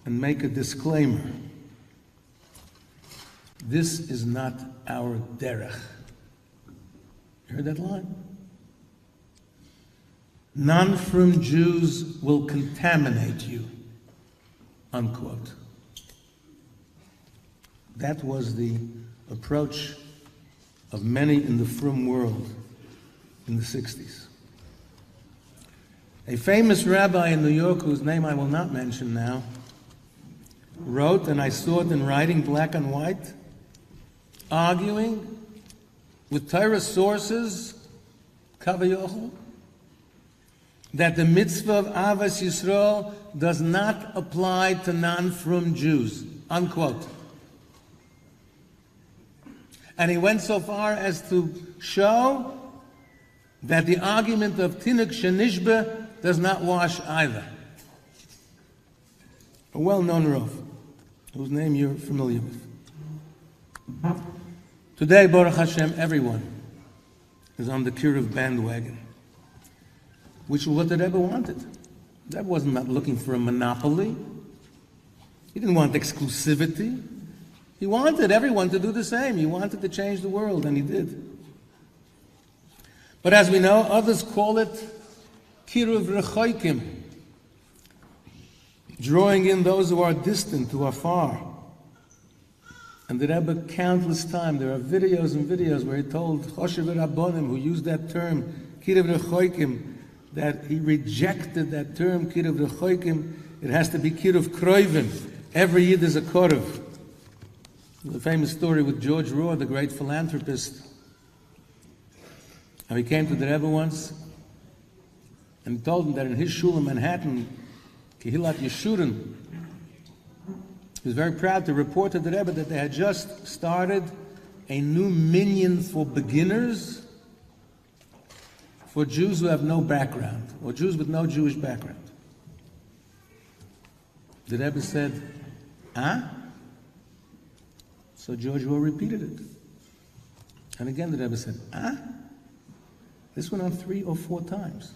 and make a disclaimer. This is not our derech. You heard that line? Non-frum Jews will contaminate you, unquote. That was the approach of many in the frum world in the 60s. A famous rabbi in New York, whose name I will not mention now, wrote, and I saw it in writing black and white, arguing with Torah sources, Kavayochel, that the mitzvah of Avos Yisrael does not apply to non-frum Jews, unquote. And he went so far as to show that the argument of Tinuk Shenishbe does not wash either. A well-known Rav, whose name you're familiar with. Today, Baruch Hashem, everyone is on the Kiruv bandwagon, which is what the Rebbe wanted. The Rebbe was not looking for a monopoly. He didn't want exclusivity. He wanted everyone to do the same. He wanted to change the world, and he did. But as we know, others call it Kiruv Rechoikim, drawing in those who are distant, who are far. And the Rebbe countless times, there are videos and videos where he told Choshev Rabbonim, who used that term, Kirev Rechoikim, that he rejected that term, Kirev Rechoikim. It has to be Kirev Kroivim. Every Yid is a Korev. The famous story with George Rohr, the great philanthropist. How he came to the Rebbe once and told him that in his shul in Manhattan, Kehilat Yeshurun, he was very proud to report to the Rebbe that they had just started a new minyan for beginners for Jews who have no background, or Jews with no Jewish background. The Rebbe said, So George Rohr repeated it. And again the Rebbe said, This went on 3 or 4 times.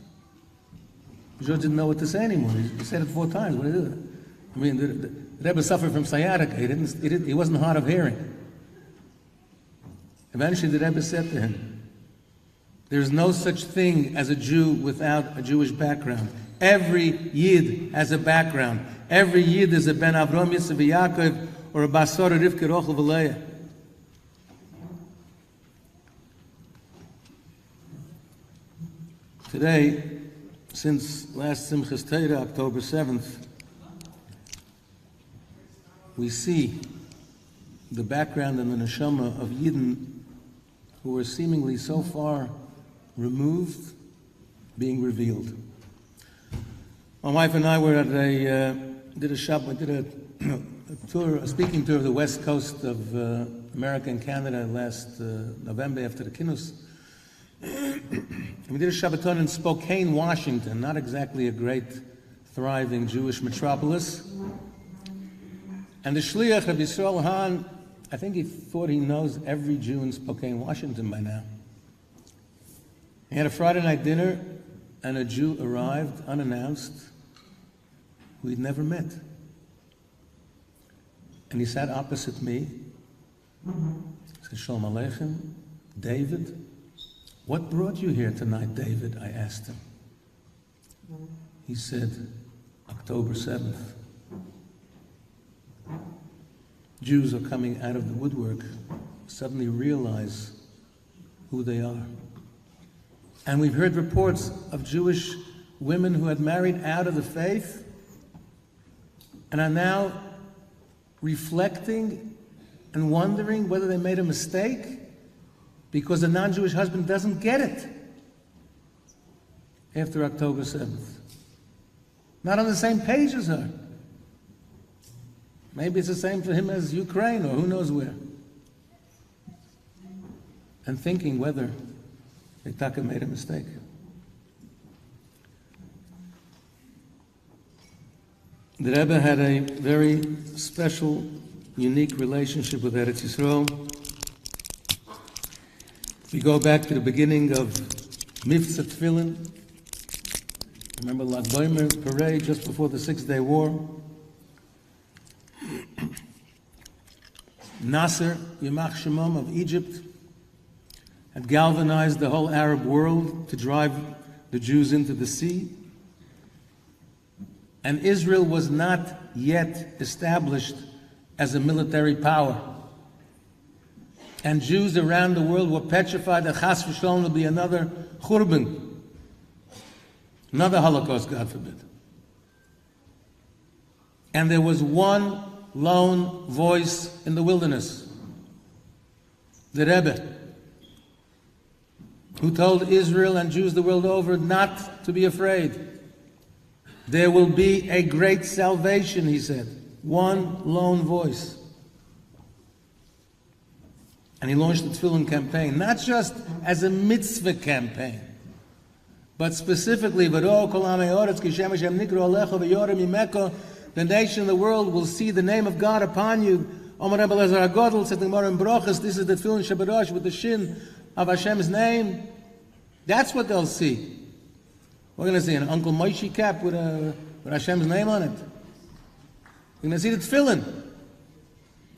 George didn't know what to say anymore. He said it 4 times. What did he do? I mean, the Rebbe suffered from sciatica. He wasn't hard of hearing. Eventually the Rebbe said to him, there's no such thing as a Jew without a Jewish background. Every Yid has a background. Every Yid is a Ben Avram, Yitzchak, Yaakov, or a Basar, Rivka, Rochel, V'Leah. Today, since last Simchas Torah, October 7th, we see the background and the neshama of Yidden who were seemingly so far removed being revealed. My wife and I were at did a tour, a speaking tour of the west coast of America and Canada last November after the Kinnus. We did a Shabbaton in Spokane, Washington, not exactly a great, thriving Jewish metropolis. And the Shliach of Yisrael Hahn, I think he thought he knows every Jew in Spokane, Washington by now. He had a Friday night dinner, and a Jew arrived unannounced who he'd never met. And he sat opposite me. He said, Shalom Aleichem, David. What brought you here tonight, David? I asked him. He said, October 7th. Jews are coming out of the woodwork, suddenly realize who they are. And we've heard reports of Jewish women who had married out of the faith and are now reflecting and wondering whether they made a mistake because a non-Jewish husband doesn't get it after October 7th. Not on the same page as her. Maybe it's the same for him as Ukraine or who knows where. And thinking whether they made a mistake. The Rebbe had a very special, unique relationship with Eretz Yisrael. We go back to the beginning of Mivtza Tefillin. Remember Lag Boimer parade just before the 6-Day War. Nasser, Yamach Shemom of Egypt, had galvanized the whole Arab world to drive the Jews into the sea. And Israel was not yet established as a military power. And Jews around the world were petrified that Chas v'Shalom would be another Churban, another Holocaust, God forbid. And there was one lone voice in the wilderness, the Rebbe, who told Israel and Jews the world over not to be afraid. There will be a great salvation, he said. One lone voice. And he launched the Tefillin campaign, not just as a mitzvah campaign, but specifically, the nation of the world will see the name of God upon you. This is the Tefillin Shabbat with the shin of Hashem's name. That's what they'll see. We're going to see an Uncle Moshe cap with Hashem's name on it. We're going to see the Tefillin.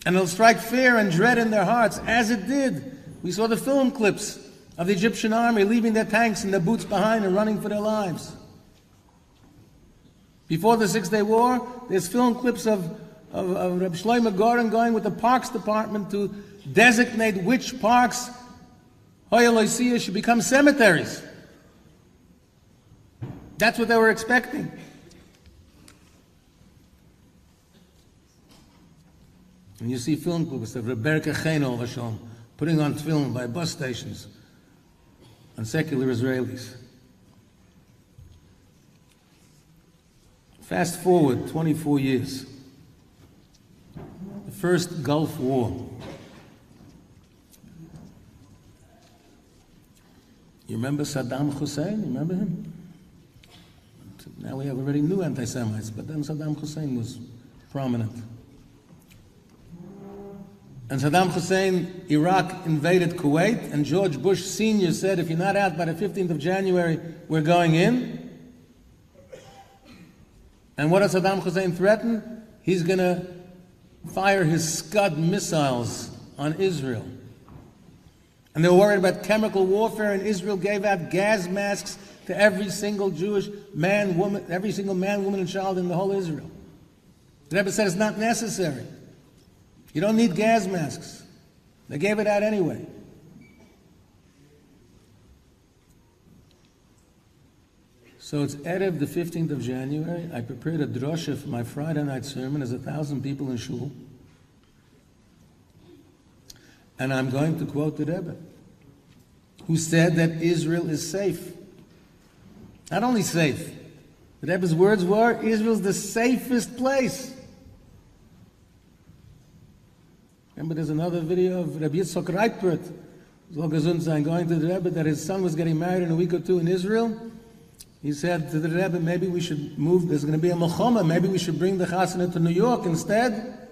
And it'll strike fear and dread in their hearts, as it did. We saw the film clips of the Egyptian army leaving their tanks and their boots behind and running for their lives. Before the 6-Day War, there's film clips of of Reb Shlomo Goren going with the Parks Department to designate which parks Hoyaloisia should become cemeteries. That's what they were expecting. And you see film clips of Rebecca Cheno Hashem putting on film by bus stations on secular Israelis. Fast forward 24 years. The first Gulf War. You remember Saddam Hussein? You remember him? Now we have already new anti-Semites, but then Saddam Hussein was prominent. And Saddam Hussein, Iraq invaded Kuwait, and George Bush Sr. said, if you're not out by the 15th of January, we're going in. And what does Saddam Hussein threaten? He's going to fire his Scud missiles on Israel. And they were worried about chemical warfare, and Israel gave out gas masks to every single Jewish man, woman, every single man, woman, and child in the whole Israel. The Rebbe said it's not necessary. You don't need gas masks. They gave it out anyway. So it's Erev, the 15th of January. I prepared a drosha for my Friday night sermon. There's 1,000 people in shul. And I'm going to quote the Rebbe, who said that Israel is safe. Not only safe. The Rebbe's words were, Israel's the safest place. Remember, there's another video of Rabbi Yitzchok Reitbert, going to the Rebbe, that his son was getting married in a week or two in Israel. He said to the Rebbe, maybe we should move, there's going to be a Melchama, maybe we should bring the Chasana to New York instead.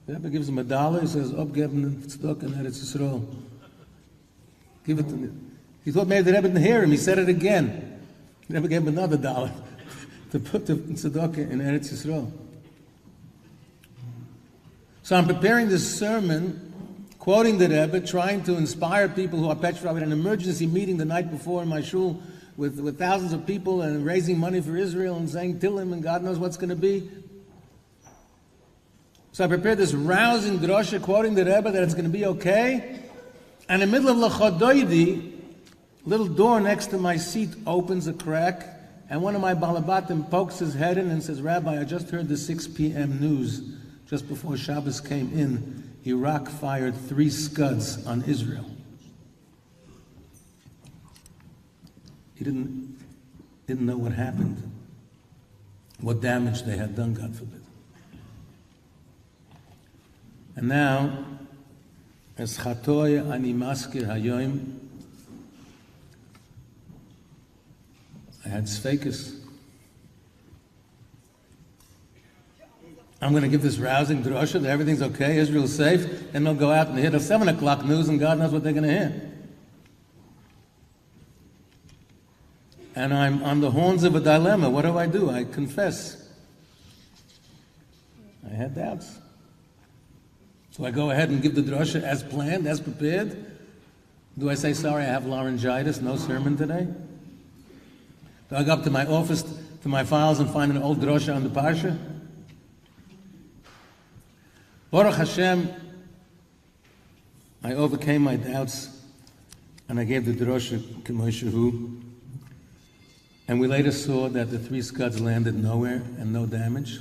The Rebbe gives him $1, he says, Obgeben Tzedok in Eretz Yisrael. Give it to me. He thought maybe the Rebbe didn't hear him, he said it again. The Rebbe gave him another $1 to put the Tzedok in Eretz Yisrael. So I'm preparing this sermon, quoting the Rebbe, trying to inspire people who are petrified. We had an emergency meeting the night before in my shul with thousands of people and raising money for Israel and saying Tehillim and God knows what's going to be. So I prepared this rousing drosha quoting the Rebbe that it's going to be okay. And in the middle of Lachadoidi, a little door next to my seat opens a crack, and one of my balabatim pokes his head in and says, Rabbi, I just heard the 6 p.m. news. Just before Shabbos came in, Iraq fired 3 Scuds on Israel. He didn't know what happened, what damage they had done, God forbid. And now, as Chatoy ani maskir hayoim, I had Sfeikis. I'm going to give this rousing drosha that everything's okay, Israel's safe, and they'll go out and hit the 7 o'clock news, and God knows what they're going to hear. And I'm on the horns of a dilemma. What do? I confess. I had doubts. Do I go ahead and give the drosha as planned, as prepared? Do I say, sorry, I have laryngitis, no sermon today? Do I go up to my office, to my files, and find an old drosha on the parsha? Baruch Hashem, I overcame my doubts, and I gave the drosha k'moshehu. And we later saw that the 3 Scuds landed nowhere and no damage.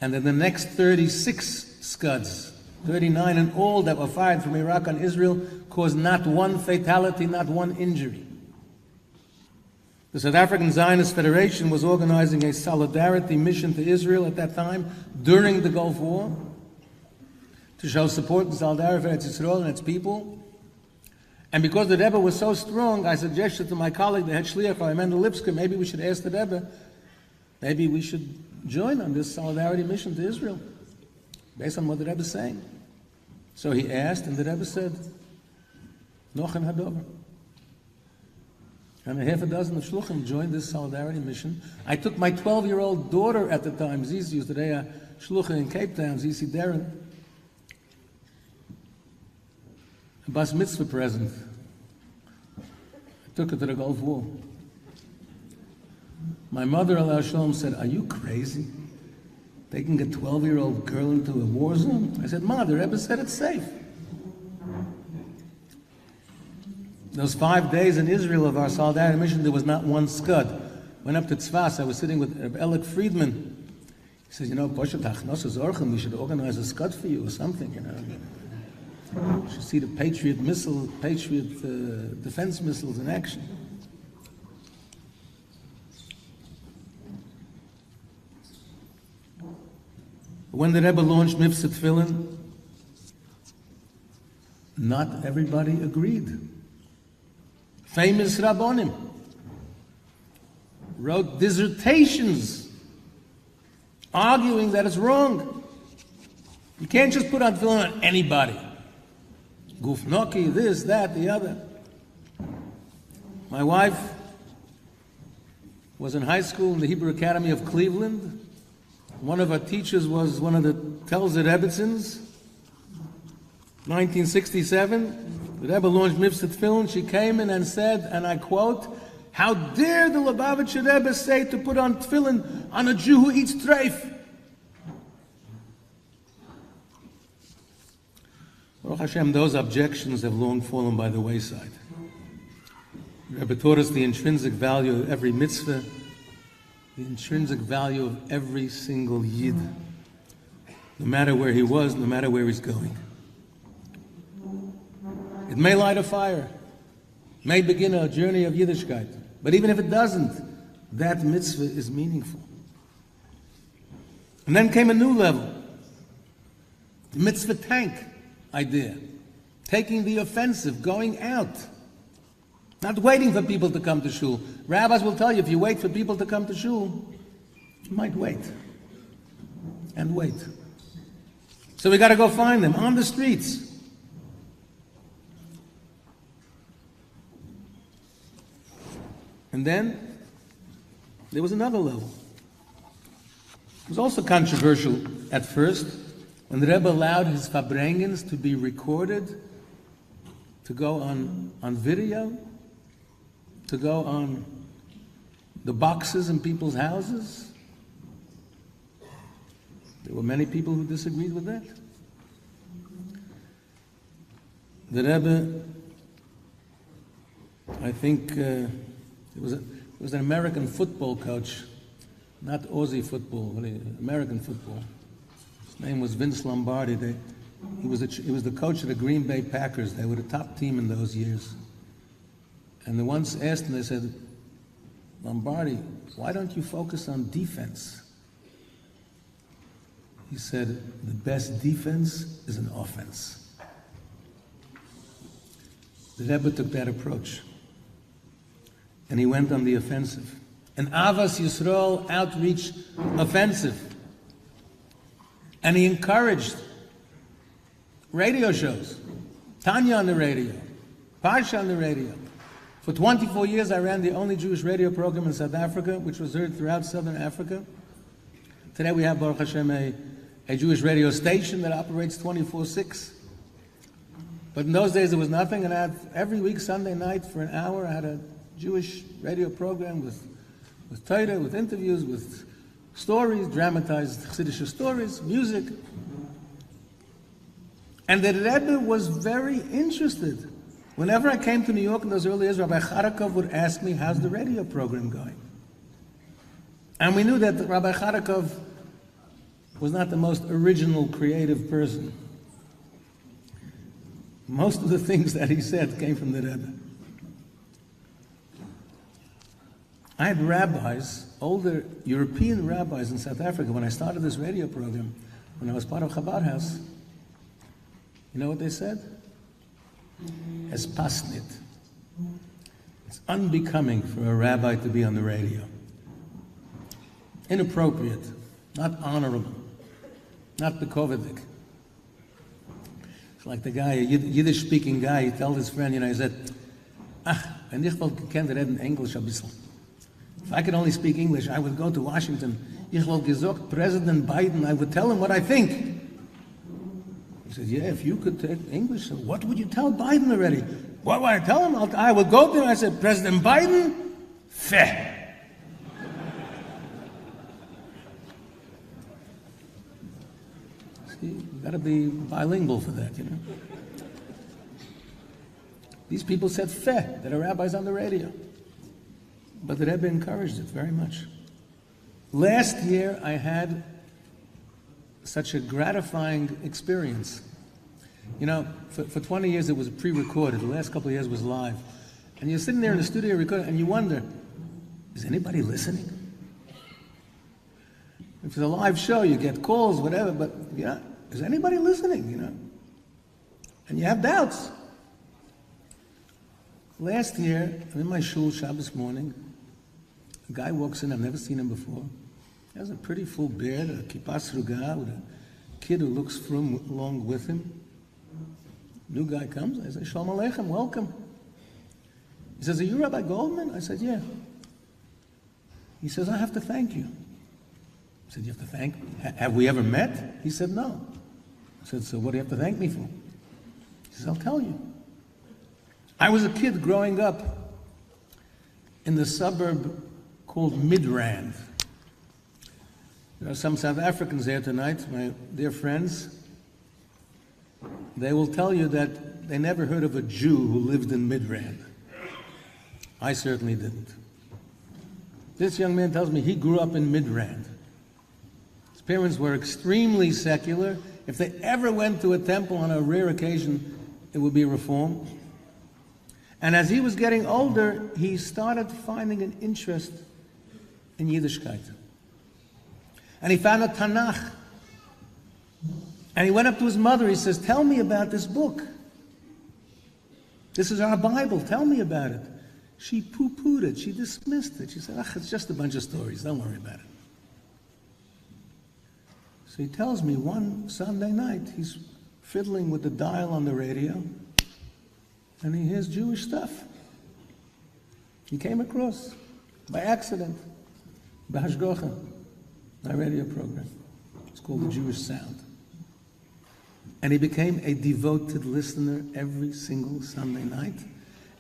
And then the next 36 Scuds, 39 in all that were fired from Iraq on Israel, caused not one fatality, not one injury. The South African Zionist Federation was organizing a solidarity mission to Israel at that time during the Gulf War to show support and solidarity for Eretz Yisrael and its people. And because the Rebbe was so strong, I suggested to my colleague, the head shliach, Rabbi Lipskier, maybe we should ask the Rebbe, maybe we should join on this solidarity mission to Israel, based on what the Rebbe is saying. So he asked, and the Rebbe said, Noch ein Hadover. And 6 of shluchim joined this solidarity mission. I took my 12-year-old daughter at the time, Zizi, who's today a shlucha in Cape Town, Zizi Darren, a bas mitzvah present. I took her to the Gulf War. My mother, Allah Shalom, said, are you crazy? taking a 12-year-old girl into a war zone? I said, Ma, the Rebbe said it's safe. Those 5 days in Israel of our solidarity mission, there was not one scud. Went up to Tzfas, I was sitting with Rabbi Elik Friedman. He says, you know, we should organize a scud for you or something, you know. You should see the Patriot defense missiles in action. When the Rebbe launched Mifsat Tefillin, not everybody agreed. Famous Rabbonim wrote dissertations arguing that it's wrong. You can't just put on tefillin on anybody. Gufnoki, this, that, the other. My wife was in high school in the Hebrew Academy of Cleveland. One of her teachers was one of the Telzer Rebbitzins. 1967, the Rebbe launched Mifsat Tefillin. She came in and said, and I quote, "How dare the Lubavitcher Rebbe say to put on tefillin on a Jew who eats treif?" Baruch Hashem, those objections have long fallen by the wayside. The Rebbe taught us the intrinsic value of every mitzvah, the intrinsic value of every single yid, no matter where he was, no matter where he's going. It may light a fire, may begin a journey of Yiddishkeit, but even if it doesn't, that mitzvah is meaningful. And then came a new level, the mitzvah tank idea, taking the offensive, going out, not waiting for people to come to shul. Rabbis will tell you, if you wait for people to come to shul, you might wait and wait. So we got to go find them on the streets. And then there was another level. It was also controversial at first when the Rebbe allowed his Farbrengens to be recorded, to go on video, to go on the boxes in people's houses. There were many people who disagreed with that. The Rebbe, I think, it was an American football coach, not Aussie football, but American football. His name was Vince Lombardi. He was the coach of the Green Bay Packers. They were the top team in those years. And they once asked him, they said, "Lombardi, why don't you focus on defense?" He said, "The best defense is an offense." The Rebbe took that approach. And he went on the offensive. An Avas Yisrael outreach offensive. And he encouraged radio shows. Tanya on the radio. Parsha on the radio. For 24 years I ran the only Jewish radio program in South Africa, which was heard throughout Southern Africa. Today we have, Baruch Hashem, a Jewish radio station that operates 24/6. But in those days there was nothing, and I had every week, Sunday night, for an hour, I had a Jewish radio program with Torah, with interviews, with stories, dramatized Chassidish stories, music. And the Rebbe was very interested. Whenever I came to New York in those early years, Rabbi Charakov would ask me, "How's the radio program going?" And we knew that Rabbi Charakov was not the most original, creative person. Most of the things that he said came from the Rebbe. I had rabbis, older European rabbis in South Africa, when I started this radio program, when I was part of Chabad House. You know what they said? Es pasnit. It's unbecoming for a rabbi to be on the radio. Inappropriate, not honorable, not bekovedik. It's like the guy, a Yiddish-speaking guy, he told his friend, he said, wenn ich wollte gekannt reden Englisch ein bisschen. If I could only speak English, I would go to Washington. Ich wollte gesagt, President Biden, I would tell him what I think. He said, yeah, if you could take English, so what would you tell Biden already? What would I tell him? I would go there and I said, President Biden, feh. be bilingual for that, you know. These people said feh, that a rabbi's on the radio. But the Rebbe encouraged it very much. Last year, I had such a gratifying experience. You know, for 20 years it was pre-recorded. The last couple of years was live. And you're sitting there in the studio recording, and you wonder, is anybody listening? If it's a live show, you get calls, whatever, but yeah, is anybody listening, you know? And you have doubts. Last year, I'm in my shul Shabbos morning. A guy walks in, I've never seen him before. He has a pretty full beard, a kippah sruga, with a kid who looks frum along with him. New guy comes, I say, Shalom Aleichem, welcome. He says, are you Rabbi Goldman? I said, yeah. He says, I have to thank you. I said, you have to thank me? Have we ever met? He said, no. I said, so what do you have to thank me for? He says, I'll tell you. I was a kid growing up in the suburb called Midrand. There are some South Africans here tonight, my dear friends. They will tell you that they never heard of a Jew who lived in Midrand. I certainly didn't. This young man tells me he grew up in Midrand. His parents were extremely secular. If they ever went to a temple on a rare occasion, it would be Reform. And as he was getting older, he started finding an interest in Yiddishkeit. And he found a Tanakh. And he went up to his mother, he says, tell me about this book. This is our Bible, tell me about it. She poo-pooed it, she dismissed it. She said, it's just a bunch of stories, don't worry about it. So he tells me one Sunday night, he's fiddling with the dial on the radio, and he hears Jewish stuff. He came across, by accident, B'Hashgocha, my radio program. It's called The Jewish Sound. And he became a devoted listener every single Sunday night.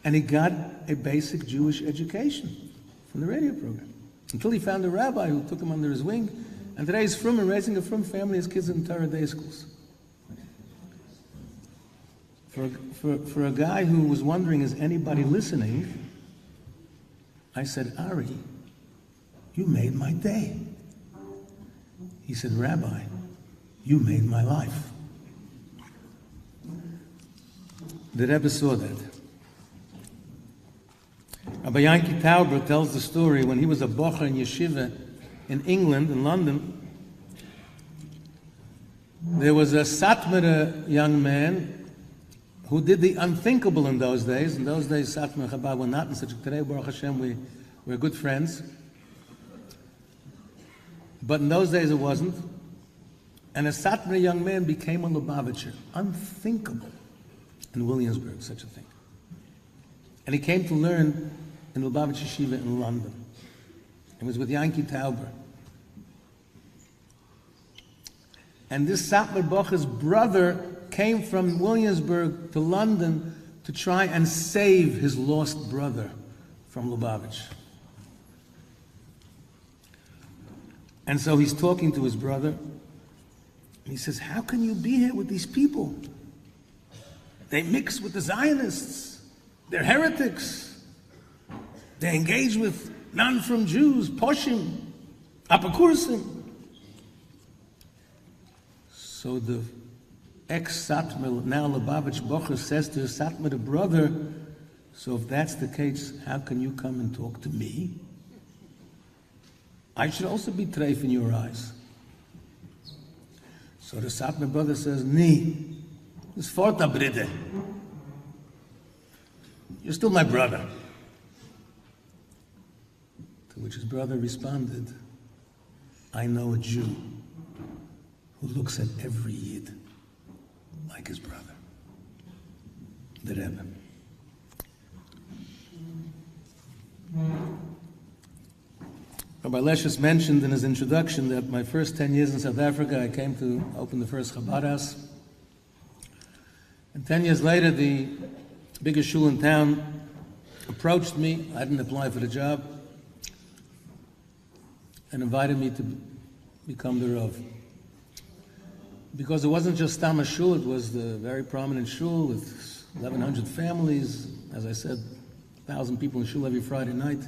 And he got a basic Jewish education from the radio program. Until he found a rabbi who took him under his wing. And today he's frum and raising a frum family, his kids in Torah day schools. For a guy who was wondering, is anybody listening? I said, Ari, you made my day. He said, Rabbi, you made my life. The Rebbe saw that. Rabbi Yankee Tauber tells the story when he was a bocher in yeshiva in England, in London. There was a Satmara young man who did the unthinkable in those days. In those days, Satmar and Chabad were not in such a... Today, Baruch Hashem, we're good friends. But in those days, it wasn't. And a Satmar young man became a Lubavitcher. Unthinkable in Williamsburg, such a thing. And he came to learn in Lubavitch Yeshiva in London. It was with Yankee Tauber. And this Satmar Bocher's brother came from Williamsburg to London to try and save his lost brother from Lubavitch. And so he's talking to his brother, and he says, how can you be here with these people? They mix with the Zionists. They're heretics. They engage with non-from Jews, Poshim, Apakursim. So the ex-Satmar, now Lubavitch Bocher, says to his Satmar brother, so if that's the case, how can you come and talk to me? I should also be treif in your eyes. So the Satmar brother says, Nee, it's forta bride. You're still my brother. To which his brother responded, I know a Jew who looks at every Yid like his brother. The Rebbe. Rabbi Lesches mentioned in his introduction that my first 10 years in South Africa, I came to open the first Chabad house. And 10 years later, the biggest shul in town approached me. I didn't apply for the job. And invited me to become the Rav. because it wasn't just Stam Shul, it was the very prominent shul with 1,100 families, as I said, 1,000 people in shul every Friday night.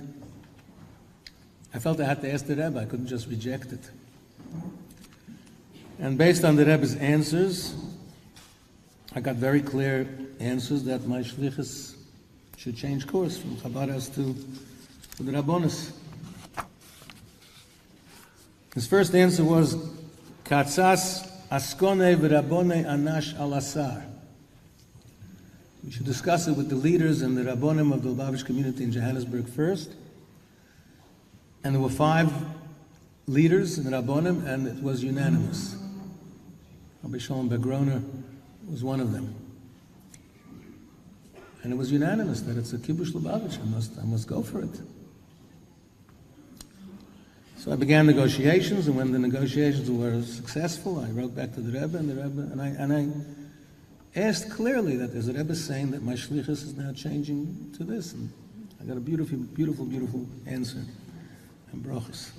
I felt I had to ask the Rebbe, I couldn't just reject it. And based on the Rebbe's answers, I got very clear answers that my shlichus should change course from Chabad to the Rabbonis. His first answer was, Katzas askone v'rabbone anash al-asar. We should discuss it with the leaders and the Rabbonim of the Lubavitch community in Johannesburg first. And there were 5 leaders in the Rabbonim, and it was unanimous. Rabbi Shalom Begroner was one of them. And it was unanimous that it's a kibush Lubavitch. I must go for it. So I began negotiations, and when the negotiations were successful, I wrote back to the Rebbe, and I asked clearly that there's a Rebbe saying that my shlichus is now changing to this, and I got a beautiful, beautiful, beautiful answer and brachos.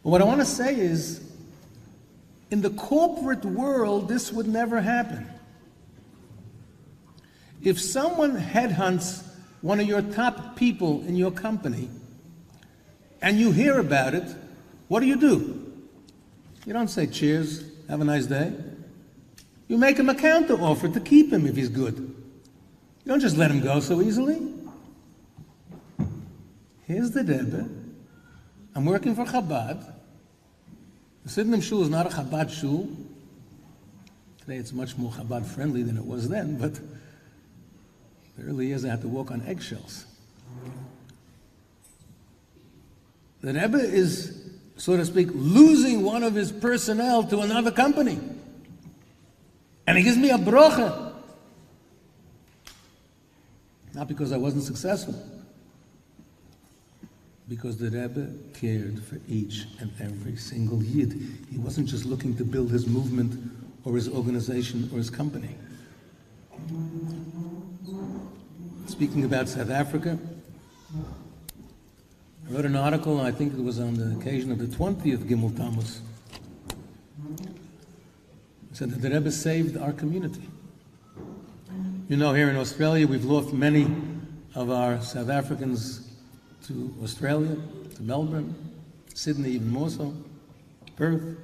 But what I want to say is, in the corporate world, this would never happen. If someone headhunts one of your top people in your company, and you hear about it, what do? You don't say, cheers, have a nice day. You make him a counter offer to keep him if he's good. You don't just let him go so easily. Here's the Rebbe. I'm working for Chabad. The Siddim Shul is not a Chabad shul. Today it's much more Chabad friendly than it was then, but the early years I had to walk on eggshells. The Rebbe is, so to speak, losing one of his personnel to another company. And he gives me a brocha. Not because I wasn't successful. Because the Rebbe cared for each and every single Yid. He wasn't just looking to build his movement or his organization or his company. Speaking about South Africa, I wrote an article, I think it was on the occasion of the 20th Gimmel Tammuz. It said that the Rebbe saved our community. You know, here in Australia, we've lost many of our South Africans to Australia, to Melbourne, Sydney even more so, Perth.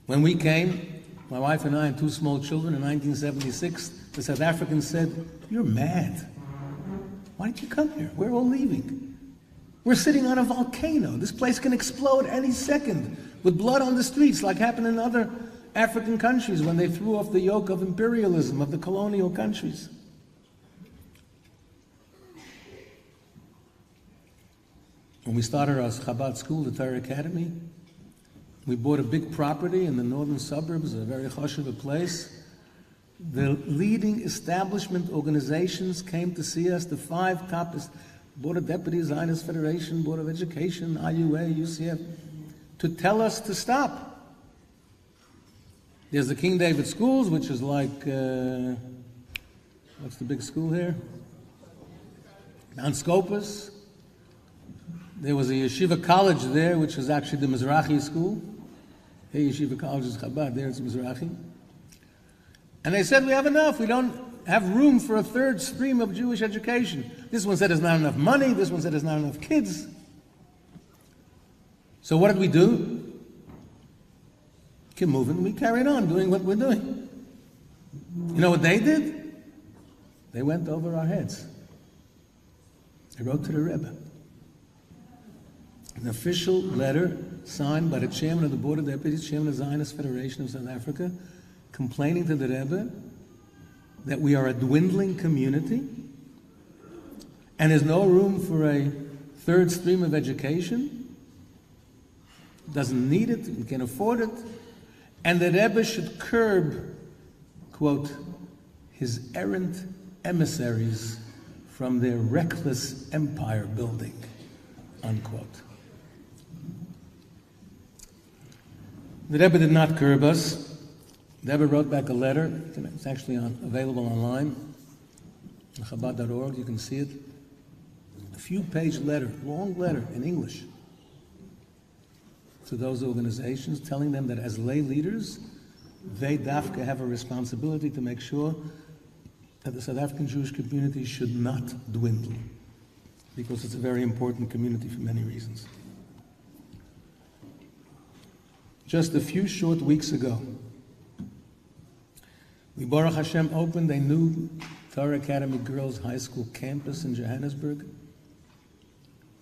When we came, my wife and I and 2 small children in 1976, the South Africans said, "You're mad. Why did you come here? We're all leaving. We're sitting on a volcano. This place can explode any second with blood on the streets like happened in other African countries when they threw off the yoke of imperialism of the colonial countries." When we started our Chabad school, the Torah Academy, we bought a big property in the northern suburbs, a very chashuv place. The leading establishment organizations came to see us, the 5 top Board of Deputies, Zionist Federation, Board of Education, IUA, UCF, to tell us to stop. There's the King David Schools, which is like, what's the big school here? Mount Scopus. There was a yeshiva college there, which is actually the Mizrahi school. Hey, yeshiva college is Chabad, there it's Mizrahi. And they said, we have enough. We don't have room for a 3rd stream of Jewish education. This one said there's not enough money. This one said there's not enough kids. So what did we do? Keep moving. We carried on doing what we're doing. You know what they did? They went over our heads. They wrote to the Rebbe an official letter signed by the chairman of the Board of Deputies, chairman of the Zionist Federation of South Africa, complaining to the Rebbe that we are a dwindling community and there's no room for a 3rd stream of education, doesn't need it, we can't afford it, and the Rebbe should curb, quote, his errant emissaries from their reckless empire building, unquote. The Rebbe did not curb us. The Rebbe wrote back a letter. It's actually available online, on Chabad.org. You can see it. A few-page letter, long letter in English. to those organizations, telling them that as lay leaders, they dafka have a responsibility to make sure that the South African Jewish community should not dwindle, because it's a very important community for many reasons. Just a few short weeks ago, we, Baruch Hashem, opened a new Torah Academy Girls High School campus in Johannesburg.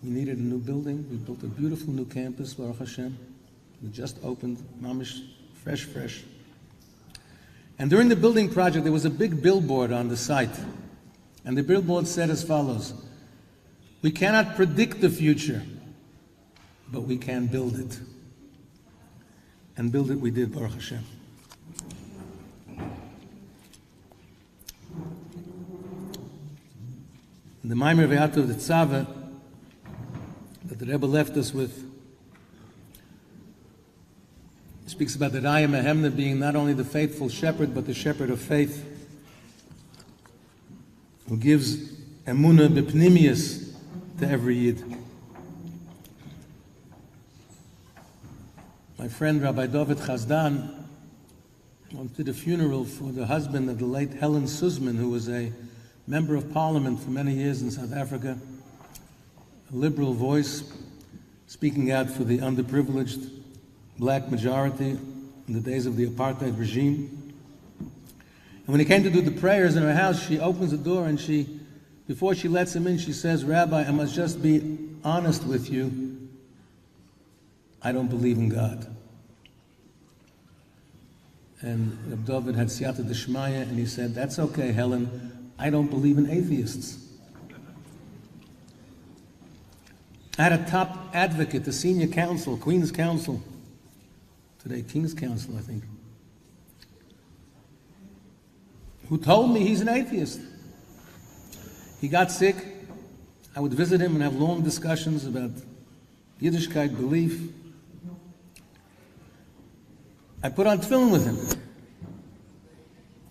We needed a new building. We built a beautiful new campus, Baruch Hashem. We just opened, mamish, fresh. And during the building project, there was a big billboard on the site. And the billboard said as follows: "We cannot predict the future, but we can build it." And build it we did, Baruch Hashem. In the Maimer Ve'atu of the Tzava that the Rebbe left us with, he speaks about the Raya Mehemna being not only the faithful shepherd, but the shepherd of faith, who gives emunah b'pnimius to every Yid. My friend Rabbi David Chazdan once did a funeral for the husband of the late Helen Suzman, who was a member of parliament for many years in South Africa, a liberal voice speaking out for the underprivileged black majority in the days of the apartheid regime. And when he came to do the prayers in her house, she opens the door and before she lets him in, she says, "Rabbi, I must just be honest with you. I don't believe in God." And Rabbi David had siyata d'shmaya, and he said, "That's okay, Helen. I don't believe in atheists." I had a top advocate, the senior counsel, Queen's Counsel, today King's Counsel, I think, who told me he's an atheist. He got sick. I would visit him and have long discussions about Yiddishkeit, belief. I put on tefillin with him.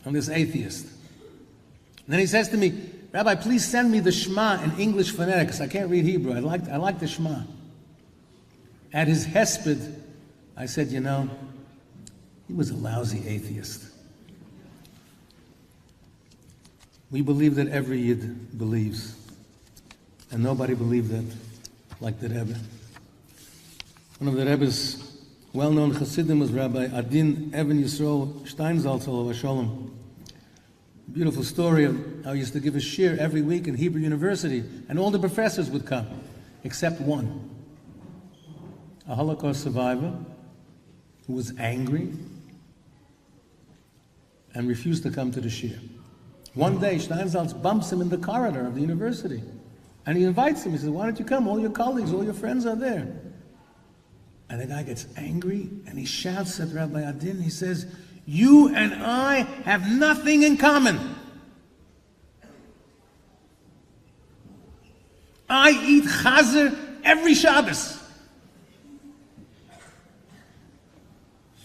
I'm this atheist. And then he says to me, "Rabbi, please send me the Shema in English phonetics. I can't read Hebrew. I like the Shema." At his hesped, I said, "You know, he was a lousy atheist." We believe that every Yid believes, and nobody believed that like the Rebbe. One of the Rebbe's well-known Chassidim was Rabbi Adin Even Yisrael Steinsaltz, alav hashalom. Beautiful story of how he used to give a shir every week in Hebrew University, and all the professors would come, except one, a Holocaust survivor who was angry and refused to come to the shir. One day, Steinsaltz bumps him in the corridor of the university, and he invites him. He says, "Why don't you come? All your colleagues, all your friends are there." And the guy gets angry, and he shouts at Rabbi Adin. He says, "You and I have nothing in common. I eat chazer every Shabbos."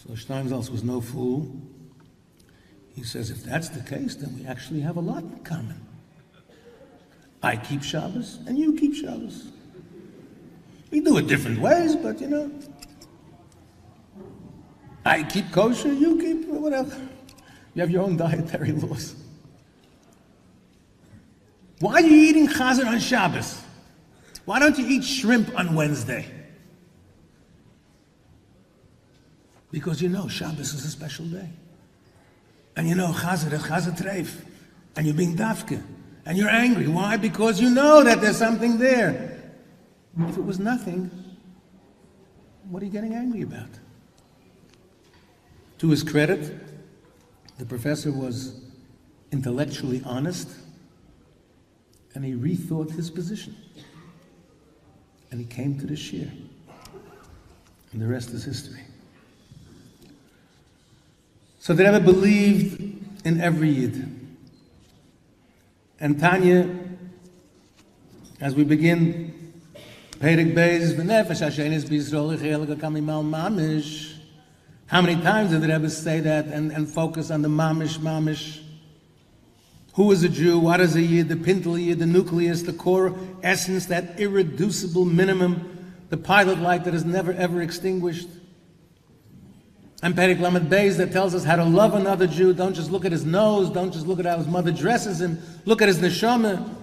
So Steinsaltz was no fool. He says, "If that's the case, then we actually have a lot in common. I keep Shabbos, and you keep Shabbos. We do it different ways, but you know, I keep kosher, you keep whatever. You have your own dietary laws. Why are you eating chazer on Shabbos? Why don't you eat shrimp on Wednesday?" Because you know Shabbos is a special day. And you know chazer is chazer treif. And you're being dafke. And you're angry. Why? Because you know that there's something there. If it was nothing, what are you getting angry about? To his credit, the professor was intellectually honest, and he rethought his position. And he came to the shir. And the rest is history. So the Rebbe believed in every Yid. And Tanya, as we begin, Perek Beis, V'nefesh Hashenis B'Yisrael Echel Kami Mal Mamish. How many times did the Rebbe say that and focus on the mamish? Who is a Jew? What is a Yid? The pintel Yid, the nucleus, the core essence, that irreducible minimum the pilot light that is never ever extinguished. And Perek Lamed Beis that tells us how to love another Jew. Don't just look at his nose, don't just look at how his mother dresses him, look at his neshama.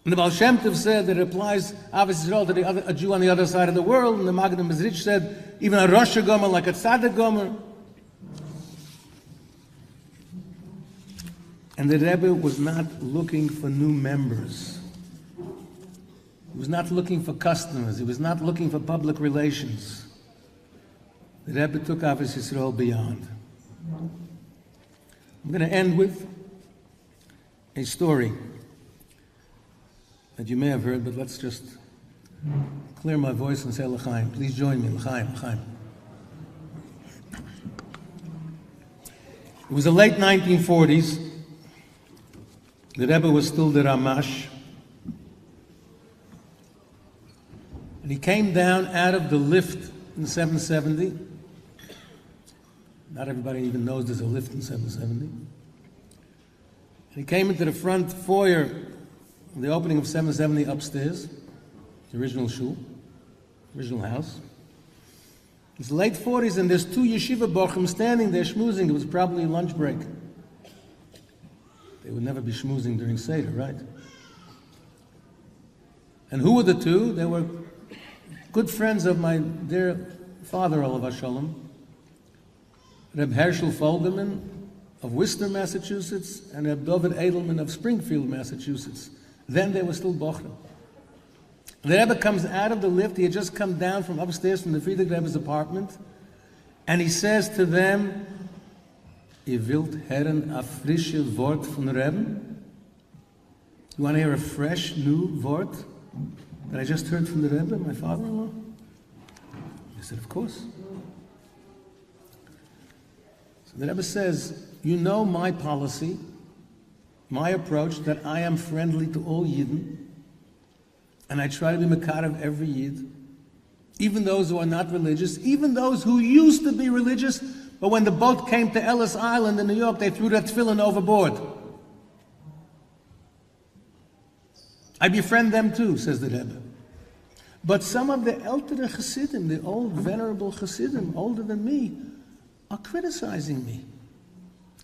And the Baal Shem Tov said that it applies obviously to a Jew on the other side of the world, and the Maggid Mezritch said even a Rosh Gomer like a Tzaddik Gomer. And the Rebbe was not looking for new members. He was not looking for customers. He was not looking for public relations. The Rebbe took Avos Yisrael beyond. I'm going to end with a story that you may have heard, but let's just clear my voice and say L'chaim. Please join me, L'chaim, L'chaim. It was the late 1940s. The Rebbe was still the Ramash. And he came down out of the lift in 770. Not everybody even knows there's a lift in 770. And he came into the front foyer, the opening of 770 upstairs, the original shul, original house. It's the late 40s, and there's two yeshiva bochum standing there schmoozing. It was probably lunch break. They would never be schmoozing during Seder, right? And who were the two? They were good friends of my dear father, Olav Shalom, Reb Herschel Folgerman of Worcester, Massachusetts, and Reb David Edelman of Springfield, Massachusetts. Then they were still Bochum. The Rebbe comes out of the lift. He had just come down from upstairs from the Friedrich Rebbe's apartment, and he says to them, "Ihr wilt hören a frische Wort von Rebbe? You want to hear a fresh, new word that I just heard from the Rebbe, my father-in-law?" He said, "Of course." So the Rebbe says, "You know my policy, my approach, that I am friendly to all Yidden, and I try to be Mekarev every Yid, even those who are not religious, even those who used to be religious, but when the boat came to Ellis Island in New York, they threw their tefillin overboard. I befriend them too," says the Rebbe. "But some of the ältere Chassidim, the old venerable Chassidim, older than me, are criticizing me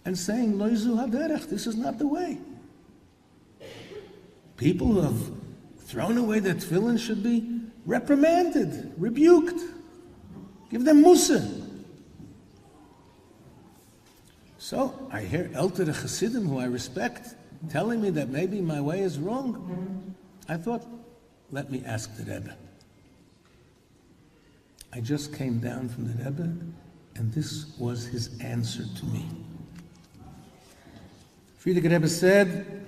and saying, Lo zu haderech, this is not the way. People who have thrown away their tefillin should be reprimanded, rebuked. Give them mussar." So I hear ältere Chassidim who I respect telling me that maybe my way is wrong. I thought, let me ask the Rebbe. I just came down from the Rebbe, and this was his answer to me. Friedrich Rebbe said,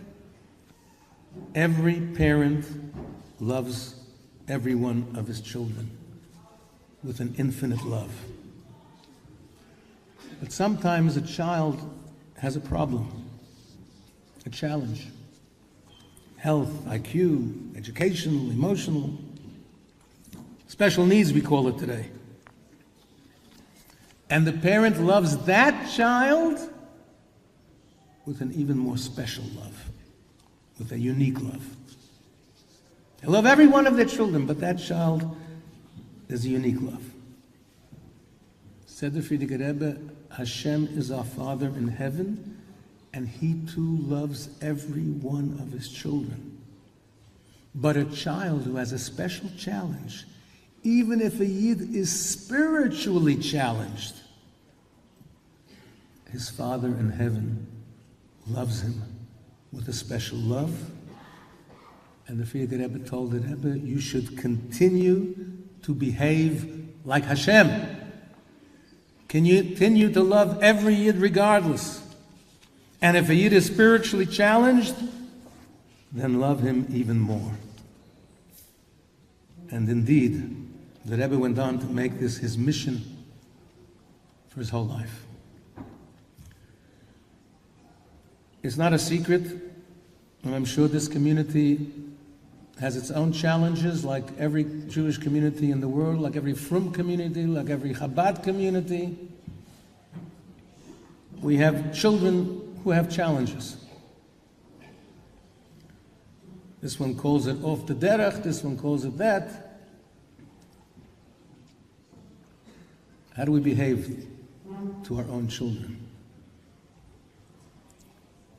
every parent loves every one of his children with an infinite love. But sometimes a child has a problem, a challenge. Health, IQ, educational, emotional, special needs we call it today. And the parent loves that child with an even more special love, with a unique love. They love every one of their children, but that child is a unique love. Said the Friedrich Rebbe, Hashem is our Father in heaven, and He too loves every one of His children. But a child who has a special challenge, even if a Yid is spiritually challenged, his Father in heaven loves him with a special love. And the Friedrich Rebbe told the Rebbe, you should continue to behave like Hashem. Continue to love every Yid regardless. And if a Yid is spiritually challenged, then love him even more. And indeed, the Rebbe went on to make this his mission for his whole life. It's not a secret, and I'm sure this community has its own challenges, like every Jewish community in the world, like every Frum community, like every Chabad community. We have children who have challenges. This one calls it off the derech, this one calls it that. How do we behave to our own children?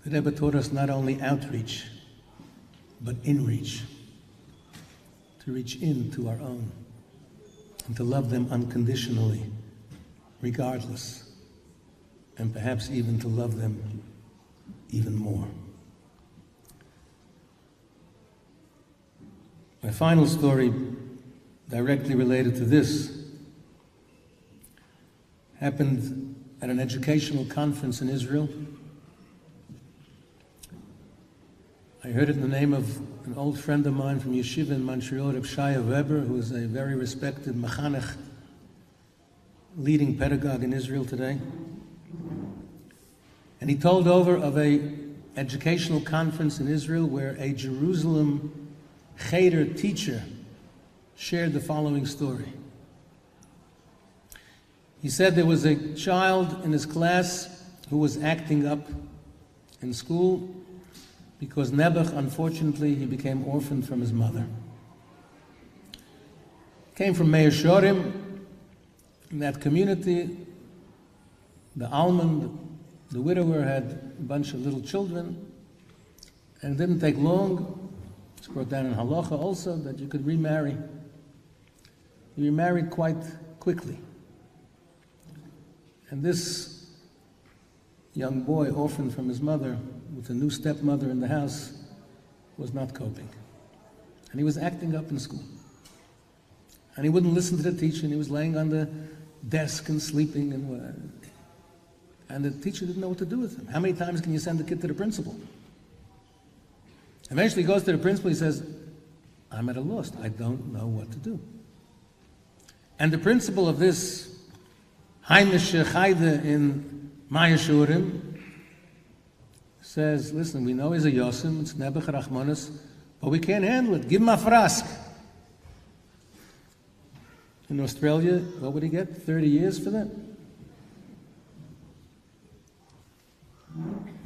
The Rebbe taught us not only outreach, but inreach. To reach into our own and to love them unconditionally, regardless, and perhaps even to love them even more. My final story, directly related to this, happened at an educational conference in Israel. I heard it in the name of an old friend of mine from Yeshiva in Montreal, Rabbi Weber, who is a very respected mechanech, leading pedagogue in Israel today. And he told over of a educational conference in Israel where a Jerusalem Cheder teacher shared the following story. He said there was a child in his class who was acting up in school because Nebuch, unfortunately, he became orphaned from his mother. Came from Meir Shorim. In that community, the almond, the widower, had a bunch of little children, and it didn't take long. It's brought down in halacha also that you could remarry. You remarried quite quickly. And this young boy, orphaned from his mother, with a new stepmother in the house, was not coping. And he was acting up in school. And he wouldn't listen to the teacher, and he was laying on the desk and sleeping. And the teacher didn't know what to do with him. How many times can you send the kid to the principal? Eventually he goes to the principal, he says, I'm at a loss, I don't know what to do. And the principal of this heimische Chayde in Mayashurim says, listen, we know he's a Yosim, it's Nebuch Rachmanis, but we can't handle it. Give him a frask. In Australia, what would he get? 30 years for that?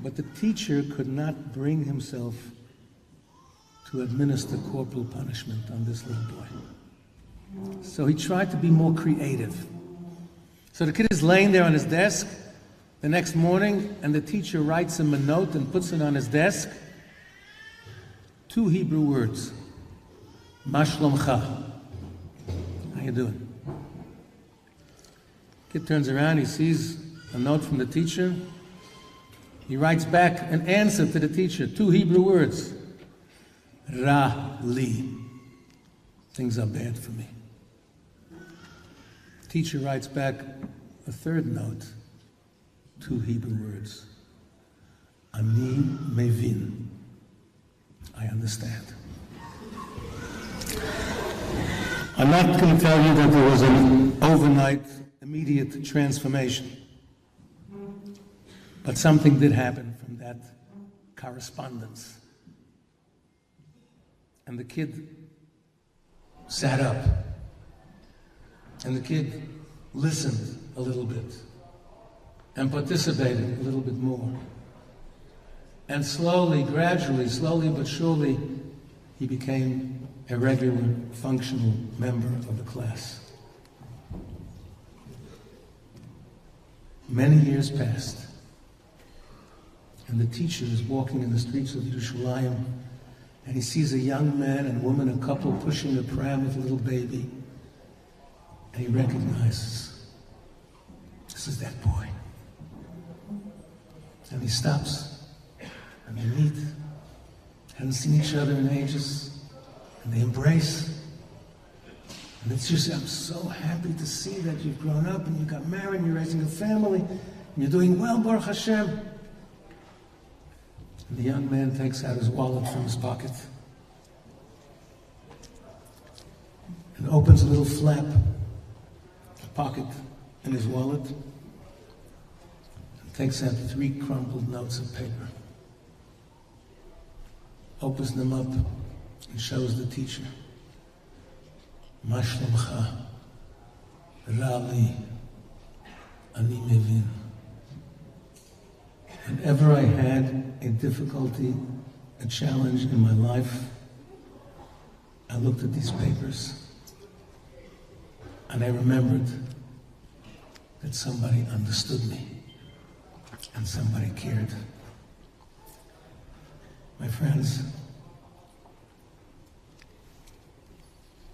But the teacher could not bring himself to administer corporal punishment on this little boy. So he tried to be more creative. So the kid is laying there on his desk the next morning, and the teacher writes him a note and puts it on his desk. 2 Hebrew words. Ma shlomcha. How you doing? Kid turns around, he sees a note from the teacher. He writes back an answer to the teacher, 2 Hebrew words. Ra li. Things are bad for me. The teacher writes back a 3rd note, 2 Hebrew words. Ani mevin. I understand. I'm not going to tell you that there was an overnight, immediate transformation. But something did happen from that correspondence. And the kid sat up. And the kid listened a little bit. And participated a little bit more. And slowly, gradually, slowly but surely, he became a regular, functional member of the class. Many years passed. And the teacher is walking in the streets of Yerushalayim, and he sees a young man and woman, a couple pushing a pram with a little baby. And he recognizes, this is that boy. And he stops, and they meet. Haven't seen each other in ages, and they embrace. And it's just, I'm so happy to see that you've grown up, and you got married, and you're raising a family, and you're doing well, Baruch Hashem. And the young man takes out his wallet from his pocket and opens a little flap, a pocket in his wallet, and takes out 3 crumpled notes of paper, opens them up, and shows the teacher. Ma shlomcha, ra li, ani mevin. Whenever I had a difficulty, a challenge in my life, I looked at these papers and I remembered that somebody understood me and somebody cared. My friends,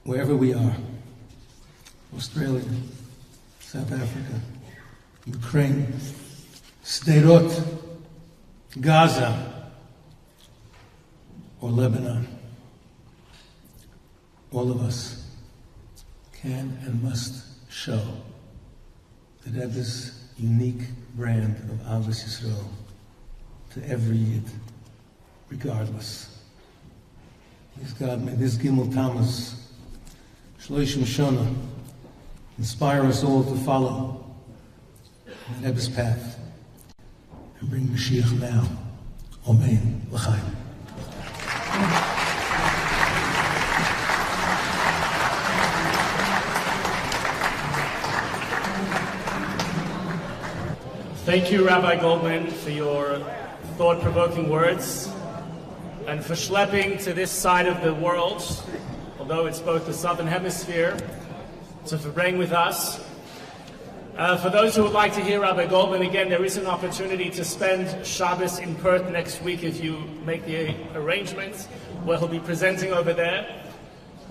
wherever we are, Australia, South Africa, Ukraine, Sderot, Gaza, or Lebanon, all of us can and must show the Rebbe's unique brand of Ahavas Yisrael to every Yid, regardless. Please God, may this Gimmel Tammuz, Shloshim Shona, inspire us all to follow the Rebbe's path and bring Mashiach now. Amen. L'chaim. Thank you, Rabbi Goldman, for your thought-provoking words and for schlepping to this side of the world, although it's both the southern hemisphere, to Farbrengen with us. For those who would like to hear Rabbi Goldman again, there is an opportunity to spend Shabbos in Perth next week if you make the arrangements, where he'll be presenting over there.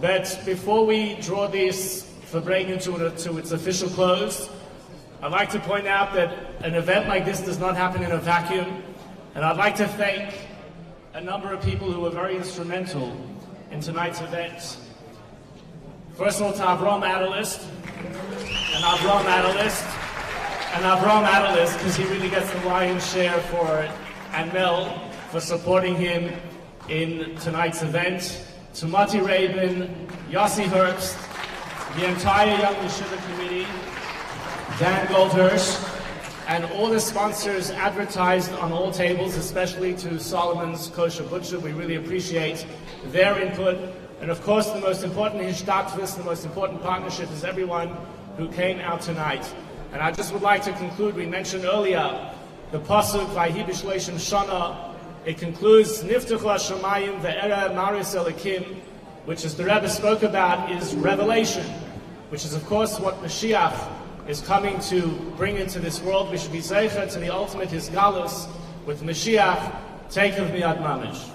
But before we draw this Farbrengen to its official close, I'd like to point out that an event like this does not happen in a vacuum, and I'd like to thank a number of people who were very instrumental in tonight's event. First of all, to Avram Adalist, because he really gets the lion's share for it, and Mel for supporting him in tonight's event. To Mati Rabin, Yossy Herbst, the entire Young Yeshiva committee, Dan Goldhirsch, and all the sponsors advertised on all tables, especially to Solomon's Kosher Butcher. We really appreciate their input. And of course, the most important Hishtadlus, the most important partnership is everyone who came out tonight. And I just would like to conclude, we mentioned earlier the Pasuk, Vayhi B'Shleishim Shana. It concludes, Niftuch HaShamayim Ve'era Maris Elikim, which, as the Rebbe spoke about, is revelation, which is of course what Mashiach is coming to bring into this world. We should be zeicher to the ultimate Hisgalus with Mashiach, take of Miyad Mamish.